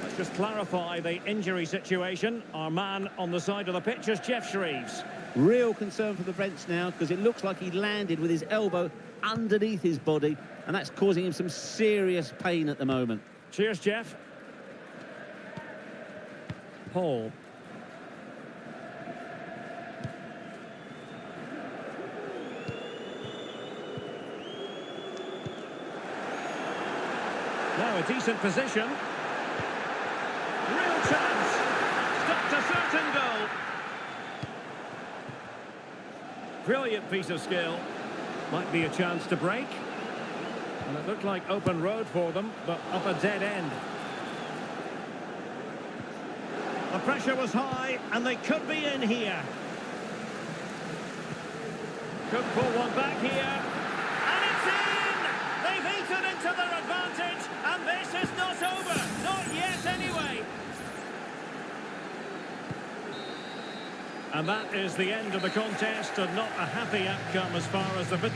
C: Let's just clarify the injury situation. Our man on the side of the pitch is Geoff Shreeves.
F: Real concern for the bench now, because it looks like he landed with his elbow underneath his body, and that's causing him some serious pain at the moment.
C: Cheers, Jeff. Paul. Now a decent position. Real chance. Stopped a certain goal. Brilliant piece of skill. Might be a chance to break. And it looked like open road for them, but up a dead end. The pressure was high, and they could be in here. Could pull one back here. And it's in! They've eaten into their advantage, and this is not over. Not yet, anyway. And that is the end of the contest, and not a happy outcome as far as the...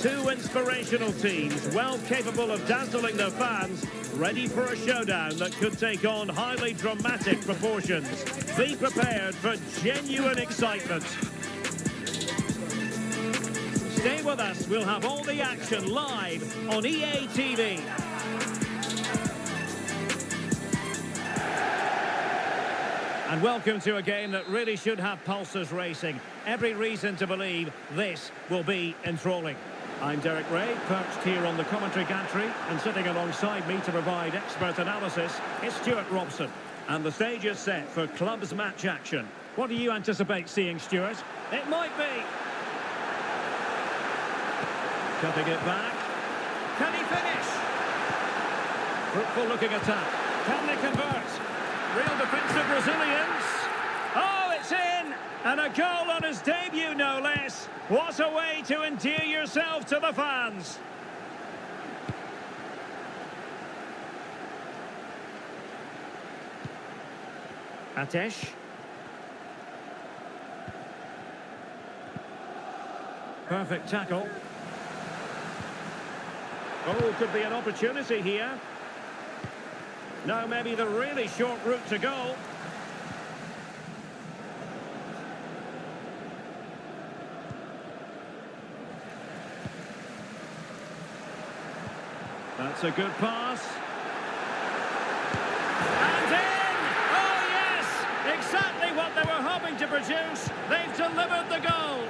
C: Two inspirational teams, well capable of dazzling their fans, ready for a showdown that could take on highly dramatic proportions. Be prepared for genuine excitement. Stay with us, we'll have all the action live on EA TV. And welcome to a game that really should have pulses racing. Every reason to believe this will be enthralling. I'm Derek Ray, perched here on the commentary gantry, and sitting alongside me to provide expert analysis is Stuart Robson. And the stage is set for clubs match action. What do you anticipate seeing, Stuart? It might be. Cutting it back. Can he finish? Fruitful looking attack. Can they convert? Real defensive resilience. Oh, it's in! And a goal on his debut, no less. What a way to endear yourself to the fans. Atesh. Perfect tackle. Oh, could be an opportunity here. Now maybe the really short route to goal. That's a good pass. And in! Oh yes! Exactly what they were hoping to produce. They've delivered the goal.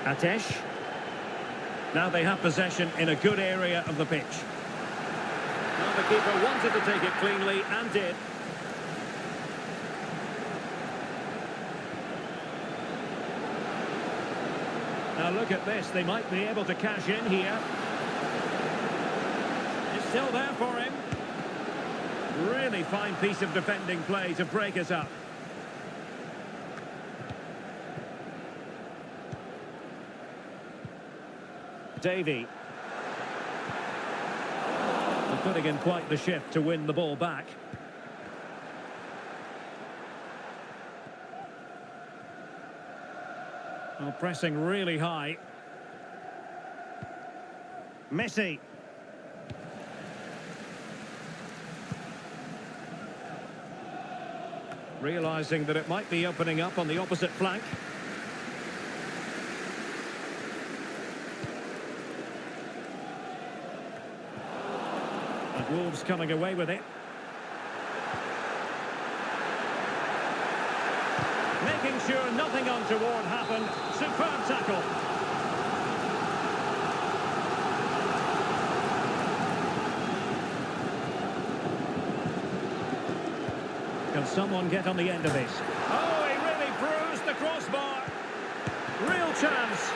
C: Atesh. Now they have possession in a good area of the pitch. Well, the keeper wanted to take it cleanly and did. Now look at this, they might be able to cash in here. It's still there for him. Really fine piece of defending play to break us up. Davey. They're putting in quite the shift to win the ball back. Well, pressing really high. Messi. Realising that it might be opening up on the opposite flank. Wolves coming away with it. Making sure nothing untoward happened. Superb tackle. Can someone get on the end of this? Oh, he really bruised the crossbar. Real chance.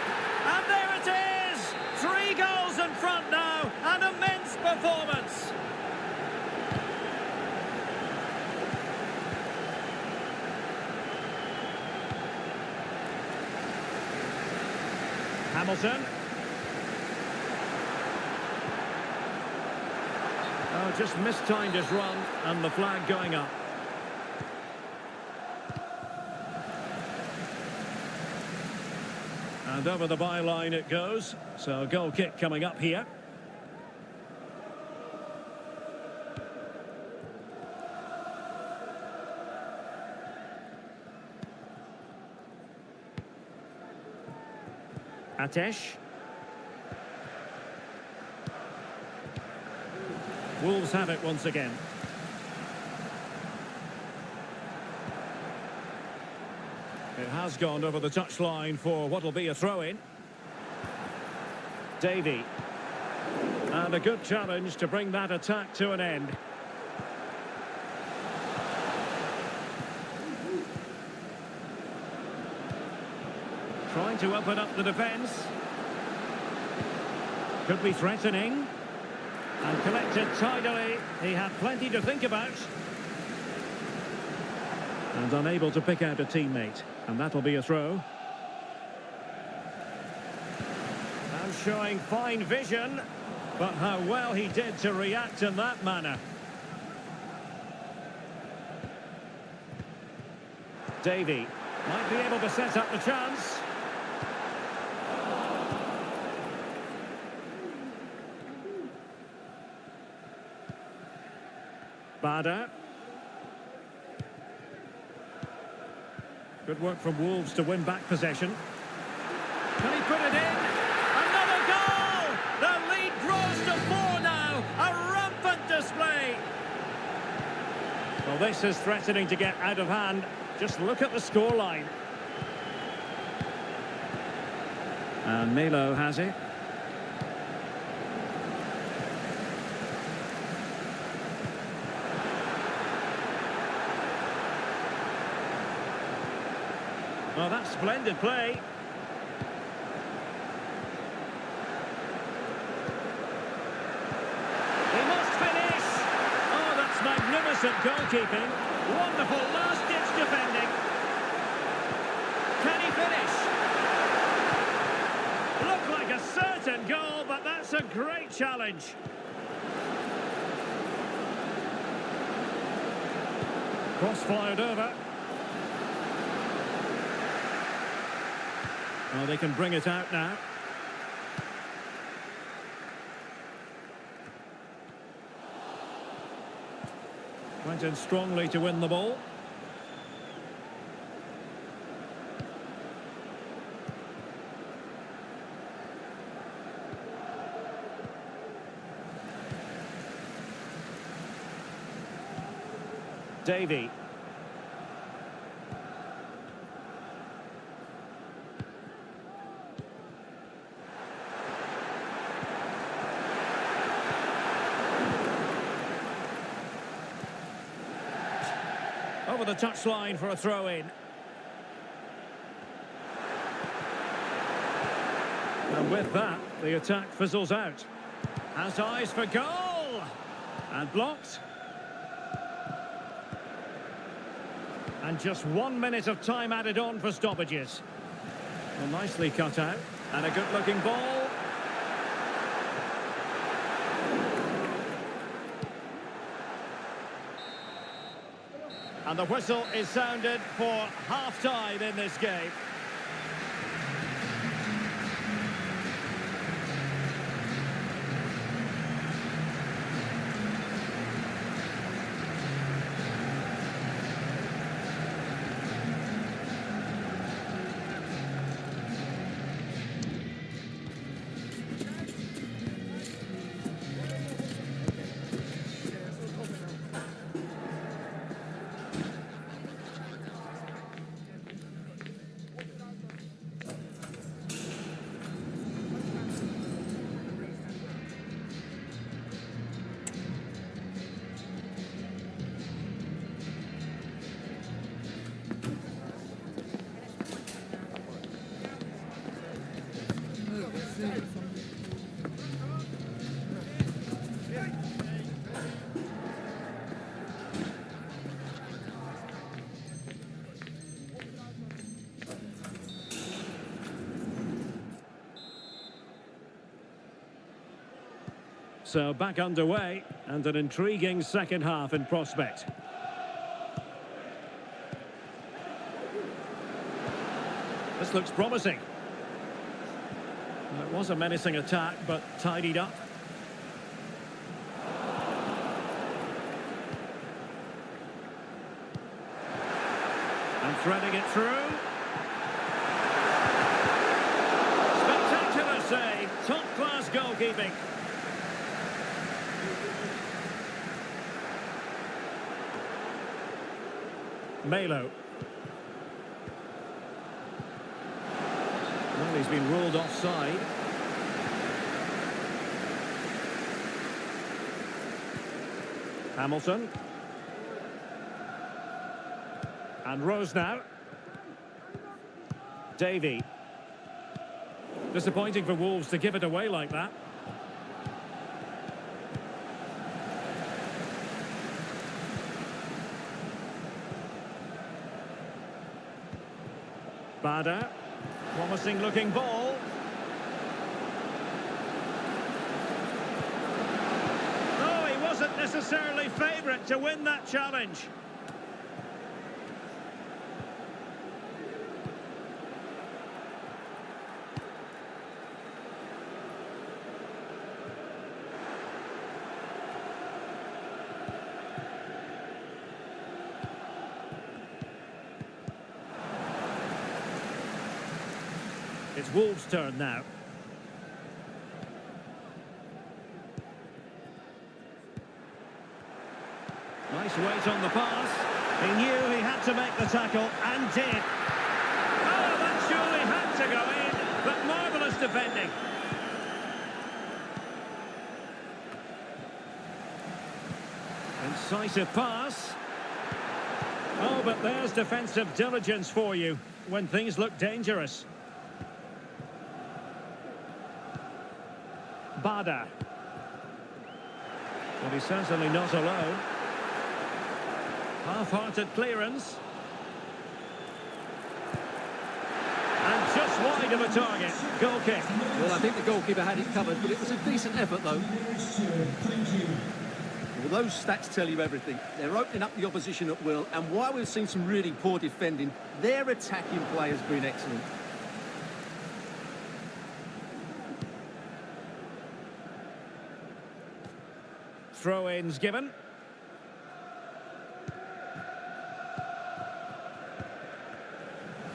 C: And there it is! 3 goals in front now. An immense performance. Hamilton. Oh, just mistimed his run and the flag going up. And over the byline it goes. So a goal kick coming up here. Atesh. Wolves have it once again. It has gone over the touchline for what will be a throw-in. Davey. And a good challenge to bring that attack to an end. Trying to open up the defence. Could be threatening. And collected tidily. He had plenty to think about. And unable to pick out a teammate. And that'll be a throw. And showing fine vision. But how well he did to react in that manner. Davey might be able to set up the chance. Bada. Good work from Wolves to win back possession. Can he put it in? Another goal! The lead grows to 4 now. A rampant display. Well, this is threatening to get out of hand. Just look at the scoreline. And Melo has it. Well, that's splendid play. He must finish. Oh, that's magnificent goalkeeping. Wonderful last-ditch defending. Can he finish? Looked like a certain goal, but that's a great challenge. Cross fired over. Well, they can bring it out now. Went in strongly to win the ball. Davey. Over the touchline for a throw-in. And with that, the attack fizzles out. Has eyes for goal! And blocked. And just 1 minute of time added on for stoppages. Well, nicely cut out. And a good-looking ball. And the whistle is sounded for half-time in this game. So back underway, and an intriguing second half in prospect. This looks promising. It was a menacing attack, but tidied up. And threading it through. Spectacular save, top-class goalkeeping. Melo. Well, he's been ruled offside. Hamilton. And Rose now. Davey. Disappointing for Wolves to give it away like that. Bada. Promising looking ball. No, he wasn't necessarily favourite to win that challenge. It's Wolves' turn now. Nice weight on the pass. He knew he had to make the tackle and did. Oh, that surely had to go in, but marvellous defending. Incisive pass. Oh, but there's defensive diligence for you when things look dangerous. Bada. But he's certainly not alone. Half-hearted clearance. And just wide of a target. Goal kick.
D: Well, I think the goalkeeper had it covered, but it was a decent effort, though.
E: Thank you.
D: Well, those stats tell you everything. They're opening up the opposition at will, and while we've seen some really poor defending, their attacking play has been excellent.
C: Throw-ins given.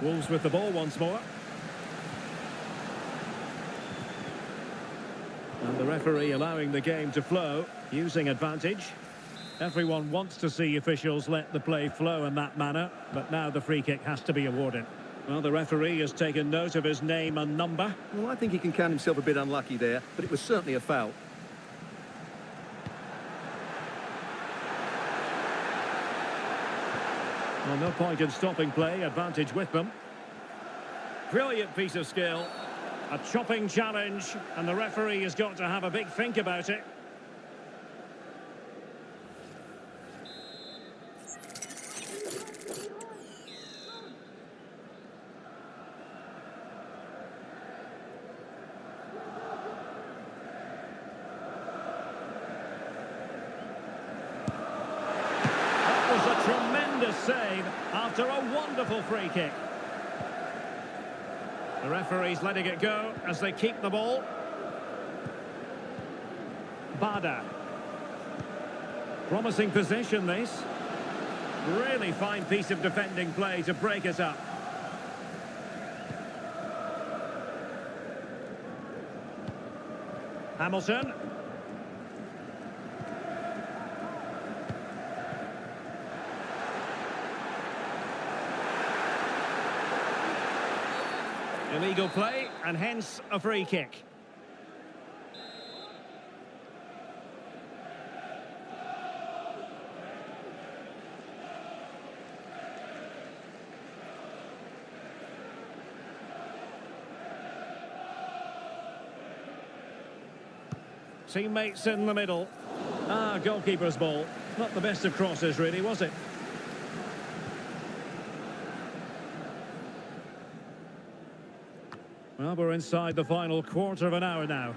C: Wolves with the ball once more. And the referee allowing the game to flow, using advantage. Everyone wants to see officials let the play flow in that manner, but now the free kick has to be awarded. Well, the referee has taken note of his name and number.
D: Well, I think he can count himself a bit unlucky there, but it was certainly a foul.
C: Well, no point in stopping play, advantage with them. Brilliant piece of skill. A chopping challenge, and the referee has got to have a big think about it. That was a tremendous save after a wonderful free kick. The referee's letting it go as they keep the ball. Bada. Promising possession, this. Really fine piece of defending play to break it up. Hamilton. Illegal play, and hence a free kick. Teammates in the middle. Goalkeeper's ball. Not the best of crosses, really, was it? Well, we're inside the final quarter of an hour now.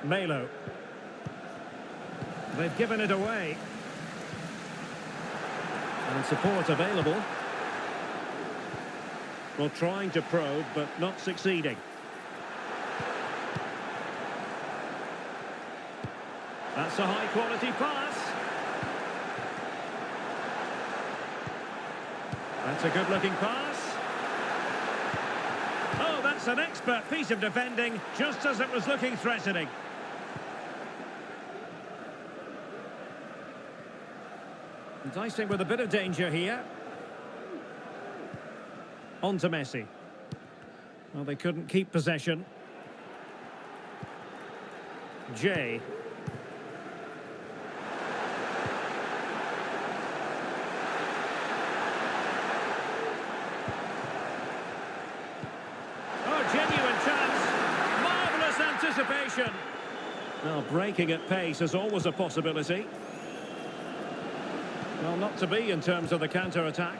C: Melo. They've given it away. And support available. Well, trying to probe, but not succeeding. That's a high-quality pass. That's a good-looking pass. Oh, that's an expert piece of defending, just as it was looking threatening. Enticing with a bit of danger here. On to Messi. Well, they couldn't keep possession. Jay. Anticipation. Well, breaking at pace is always a possibility. Well, not to be in terms of the counter-attack.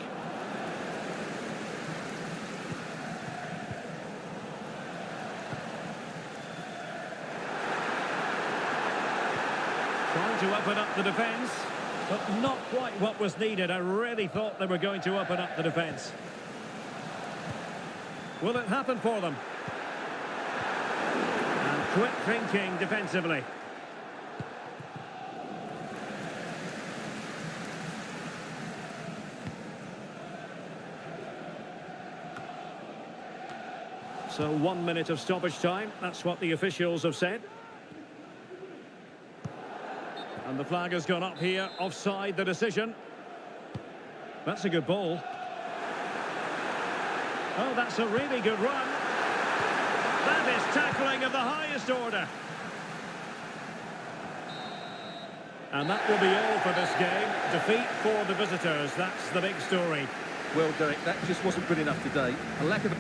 C: Trying to open up the defence, but not quite what was needed. I really thought they were going to open up the defence. Will it happen for them? Quick thinking defensively. So 1 minute of stoppage time. That's what the officials have said. And the flag has gone up here. Offside the decision. That's a good ball. Oh, that's a really good run. That is tackling of the highest order. And that will be all for this game. Defeat for the visitors. That's the big story.
D: Well, Derek, that just wasn't good enough today. A lack of...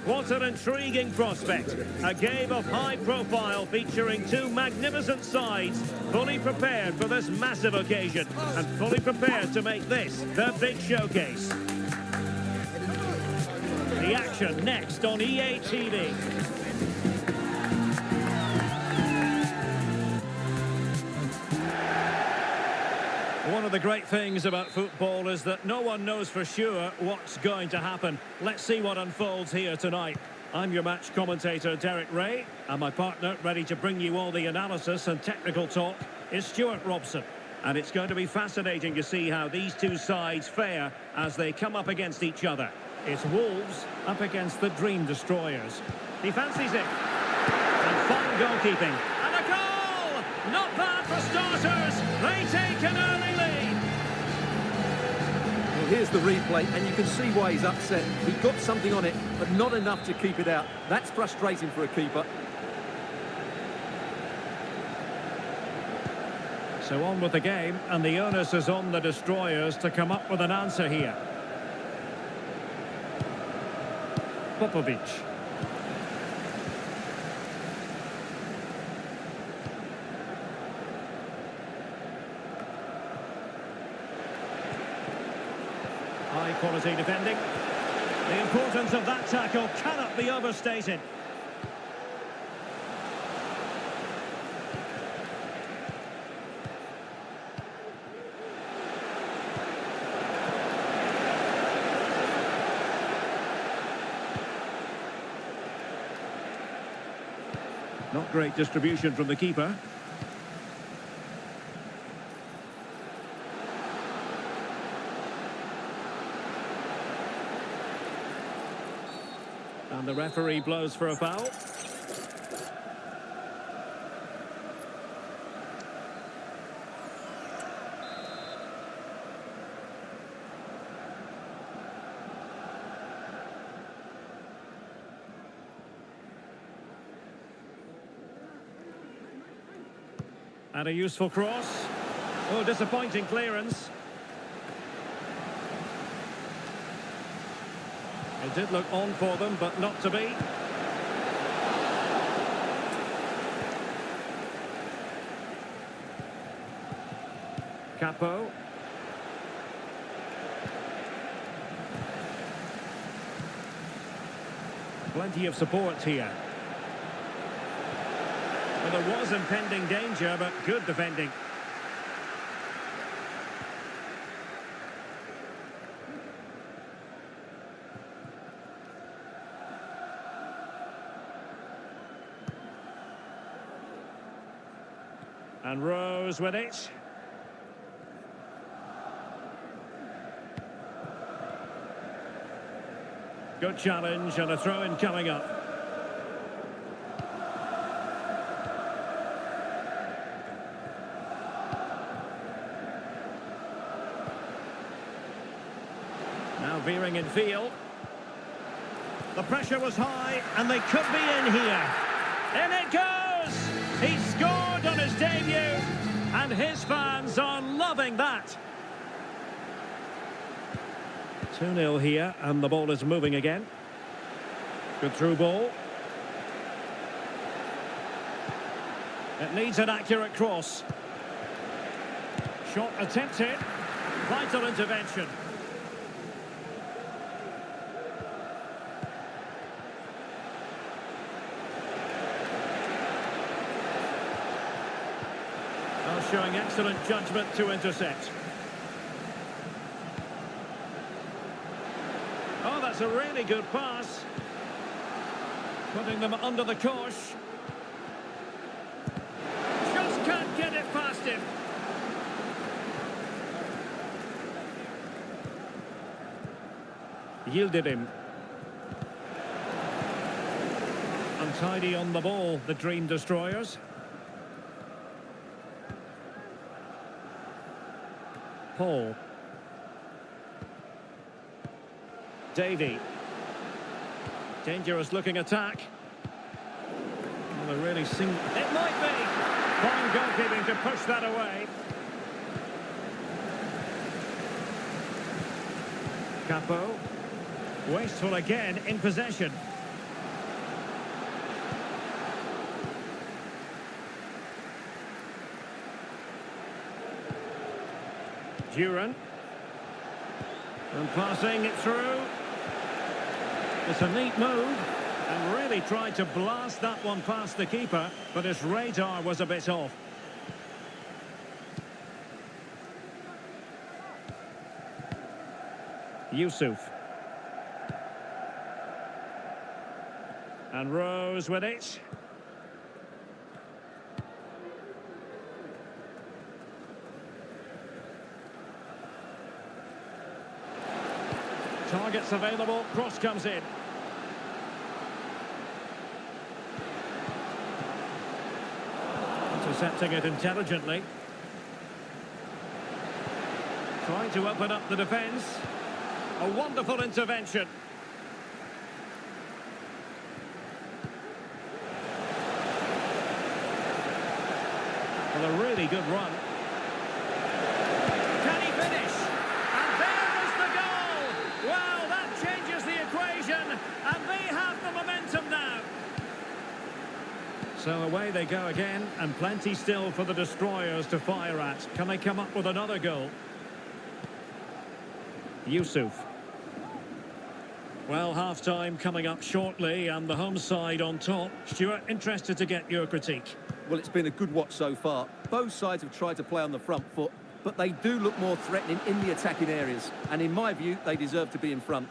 C: What an intriguing prospect. A game of high profile featuring two magnificent sides, fully prepared for this massive occasion and fully prepared to make this their big showcase. The action next on EA TV. One of the great things about football is that no one knows for sure what's going to happen. Let's see what unfolds here tonight. I'm your match commentator, Derek Ray, and my partner, ready to bring you all the analysis and technical talk, is Stuart Robson. And it's going to be fascinating to see how these two sides fare as they come up against each other. It's Wolves up against the Dream Destroyers. He fancies it. And fine goalkeeping. And a goal! Not bad for starters. They take an early lead.
D: Well, here's the replay, and you can see why he's upset. He got something on it, but not enough to keep it out. That's frustrating for a keeper.
C: So on with the game, and the onus is on the Destroyers to come up with an answer here. Popovic. quality defending. The importance of that tackle cannot be overstated. Not great distribution from the keeper. And the referee blows for a foul. And a useful cross. Oh, disappointing clearance. It did look on for them, but not to be. Capo. Plenty of support here. Well, there was impending danger, but good defending. And Rose with it. Good challenge and a throw-in coming up. Now veering in field. The pressure was high and they could be in here. In it goes! He scored on his debut and his fans are loving that. 2-0 here and the ball is moving again. Good through ball. It needs an accurate cross. Shot attempted. Vital intervention. Showing excellent judgment to intercept. Oh, that's a really good pass. Putting them under the cosh. Just can't get it past him. Yielded him. Untidy on the ball, the Dream Destroyers. Paul. Davey. Dangerous looking attack. Well, really it might be. Fine goalkeeping to push that away. Capo. Wasteful again in possession. Duran. And passing it through. It's a neat move. And really tried to blast that one past the keeper, but his radar was a bit off. Yusuf. And Rose with it. Targets available, cross comes in. Intercepting it intelligently. Trying to open up the defence. A wonderful intervention. Well, a really good run. Can he finish? And there is the goal! Wow, that changes the equation, and they have the momentum now. So away they go again, and plenty still for the Destroyers to fire at. Can they come up with another goal? Yusuf. Well, half-time coming up shortly and the home side on top. Stuart, interested to get your critique.
D: Well, it's been a good watch so far. Both sides have tried to play on the front foot, but they do look more threatening in the attacking areas. And in my view, they deserve to be in front.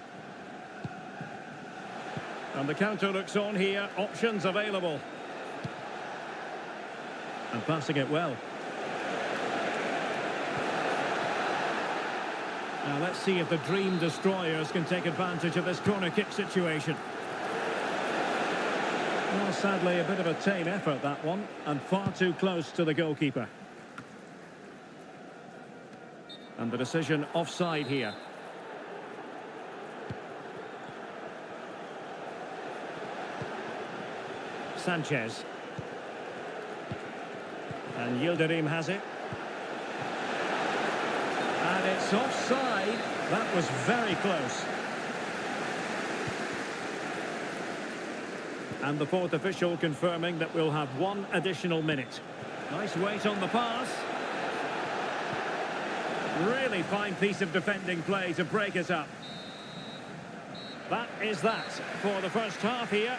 C: And the counter looks on here. Options available. And passing it well. Now let's see if the Dream Destroyers can take advantage of this corner kick situation. Well, sadly, a bit of a tame effort, that one, and far too close to the goalkeeper. And the decision offside here. Sanchez. And Yildirim has it. And it's offside. That was very close. And the fourth official confirming that we'll have one additional minute. Nice weight on the pass. Really fine piece of defending play to break us up. That is that for the first half here.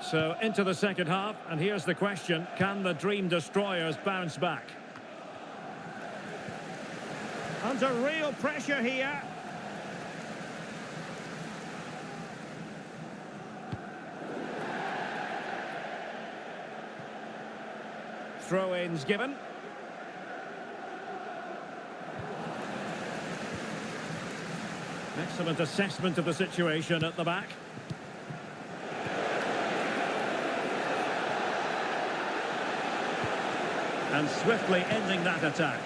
C: So into the second half, and here's the question: can the Dream Destroyers bounce back? Under real pressure here. Throw-ins given. Excellent assessment of the situation at the back. And swiftly ending that attack.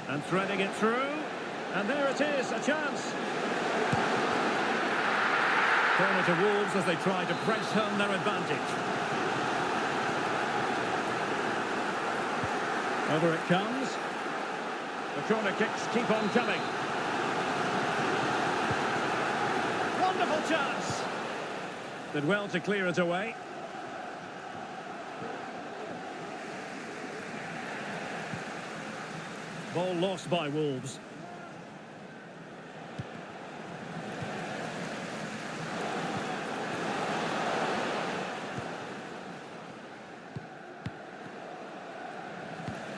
C: And threading it through. And there it is, a chance. Corner to Wolves as they try to press home their advantage. Over it comes. The corner kicks keep on coming. Wonderful chance. Did well to clear it away. Ball lost by Wolves.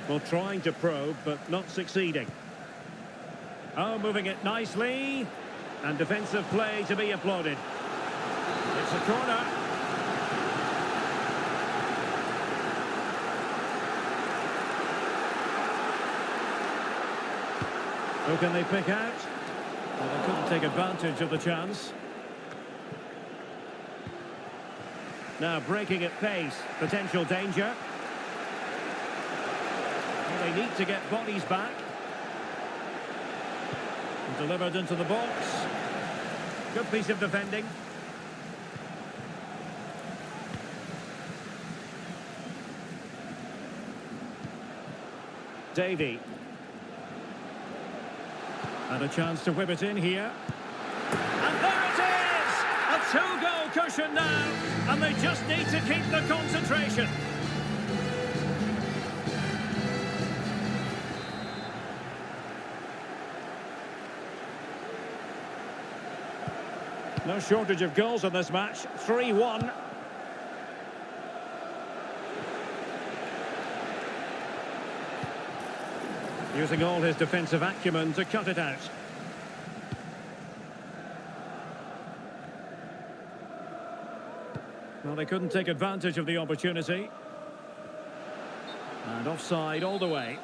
C: Well, trying to probe, but not succeeding. Oh, moving it nicely. And defensive play to be applauded. It's a corner. Who can they pick out? Well, they couldn't take advantage of the chance. Now breaking at pace. Potential danger. Well, they need to get bodies back. And delivered into the box. Good piece of defending. Davey. And a chance to whip it in here. And there it is! A two-goal cushion now. And they just need to keep the concentration. No shortage of goals in this match. 3-1. Using all his defensive acumen to cut it out. Well, they couldn't take advantage of the opportunity. And offside all the way.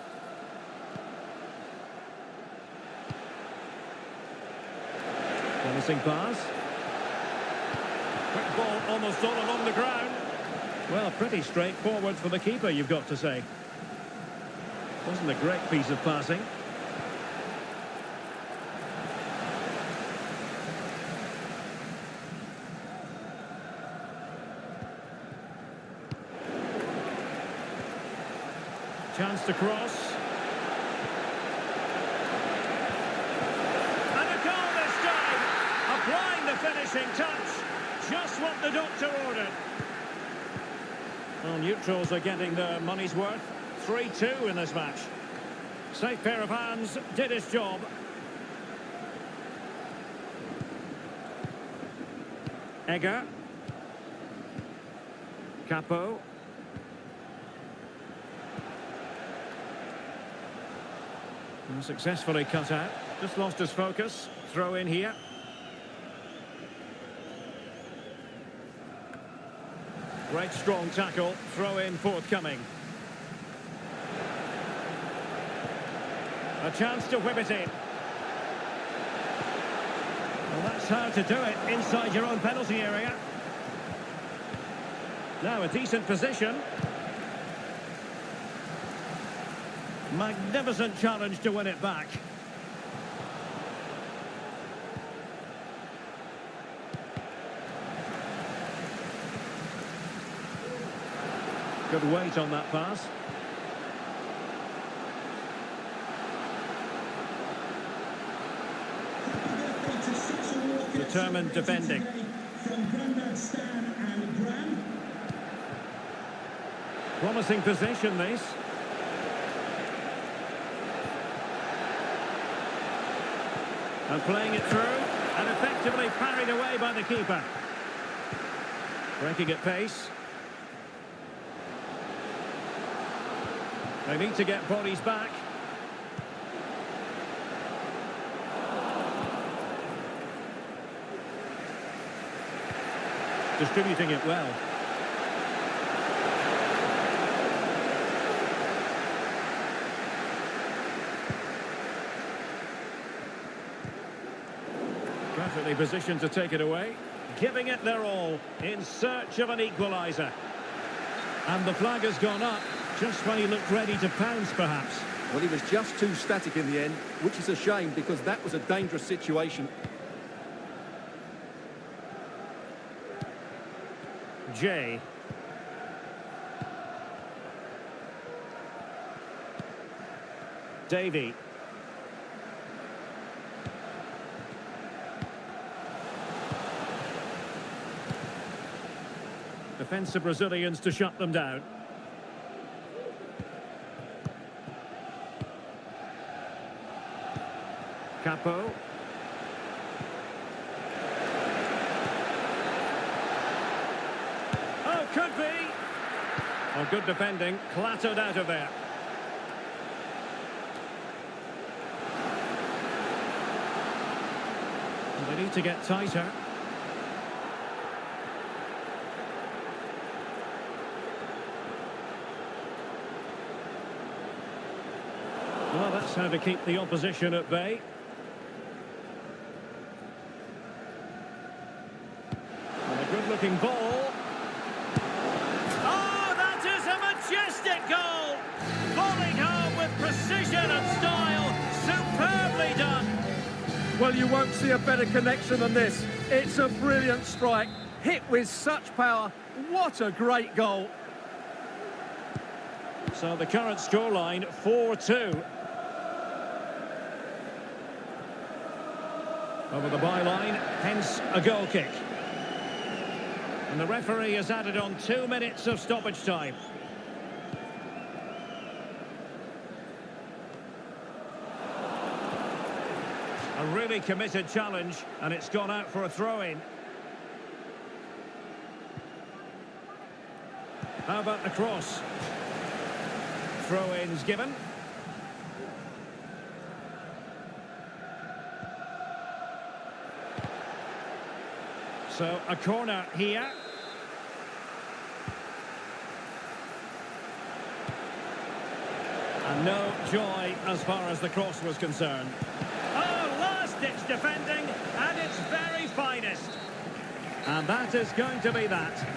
C: Promising pass. Quick ball almost all along the ground. Well, pretty straightforward for the keeper, you've got to say. Wasn't a great piece of passing. Chance to cross. And a goal this time. Applying the finishing touch. Just what the doctor ordered. Well, neutrals are getting their money's worth. 3-2 in this match. Safe pair of hands, did his job. Egger. Capo. And successfully cut out. Just lost his focus. Throw in here. Great strong tackle. Throw in forthcoming. A chance to whip it in. Well, that's how to do it inside your own penalty area. Now a decent position. Magnificent challenge to win it back. Good weight on that pass. Determined defending.
E: From Grandad Stan and Gran.
C: Promising position, this. And playing it through, and effectively parried away by the keeper. Breaking at pace. They need to get bodies back. Distributing it well. Perfectly positioned to take it away. Giving it their all in search of an equaliser. And the flag has gone up just when he looked ready to pounce, perhaps.
D: Well, he was just too static in the end, which is a shame because that was a dangerous situation.
C: Jay. Davey. Defensive Brazilians to shut them down. Capo. Oh, could be. Oh, good defending. Clattered out of there. They need to get tighter. Well, that's how to keep the opposition at bay. And a good-looking ball. Oh, that is a majestic goal! Falling home with precision and style. Superbly done.
D: Well, you won't see a better connection than this. It's a brilliant strike. Hit with such power. What a great goal.
C: So the current scoreline, 4-2. Over the byline, hence a goal kick. And the referee has added on 2 minutes of stoppage time. A really committed challenge, and it's gone out for a throw-in. How about the cross? Throw-ins given. So a corner here. And no joy as far as the cross was concerned. Oh, last-ditch defending at its very finest. And that is going to be that.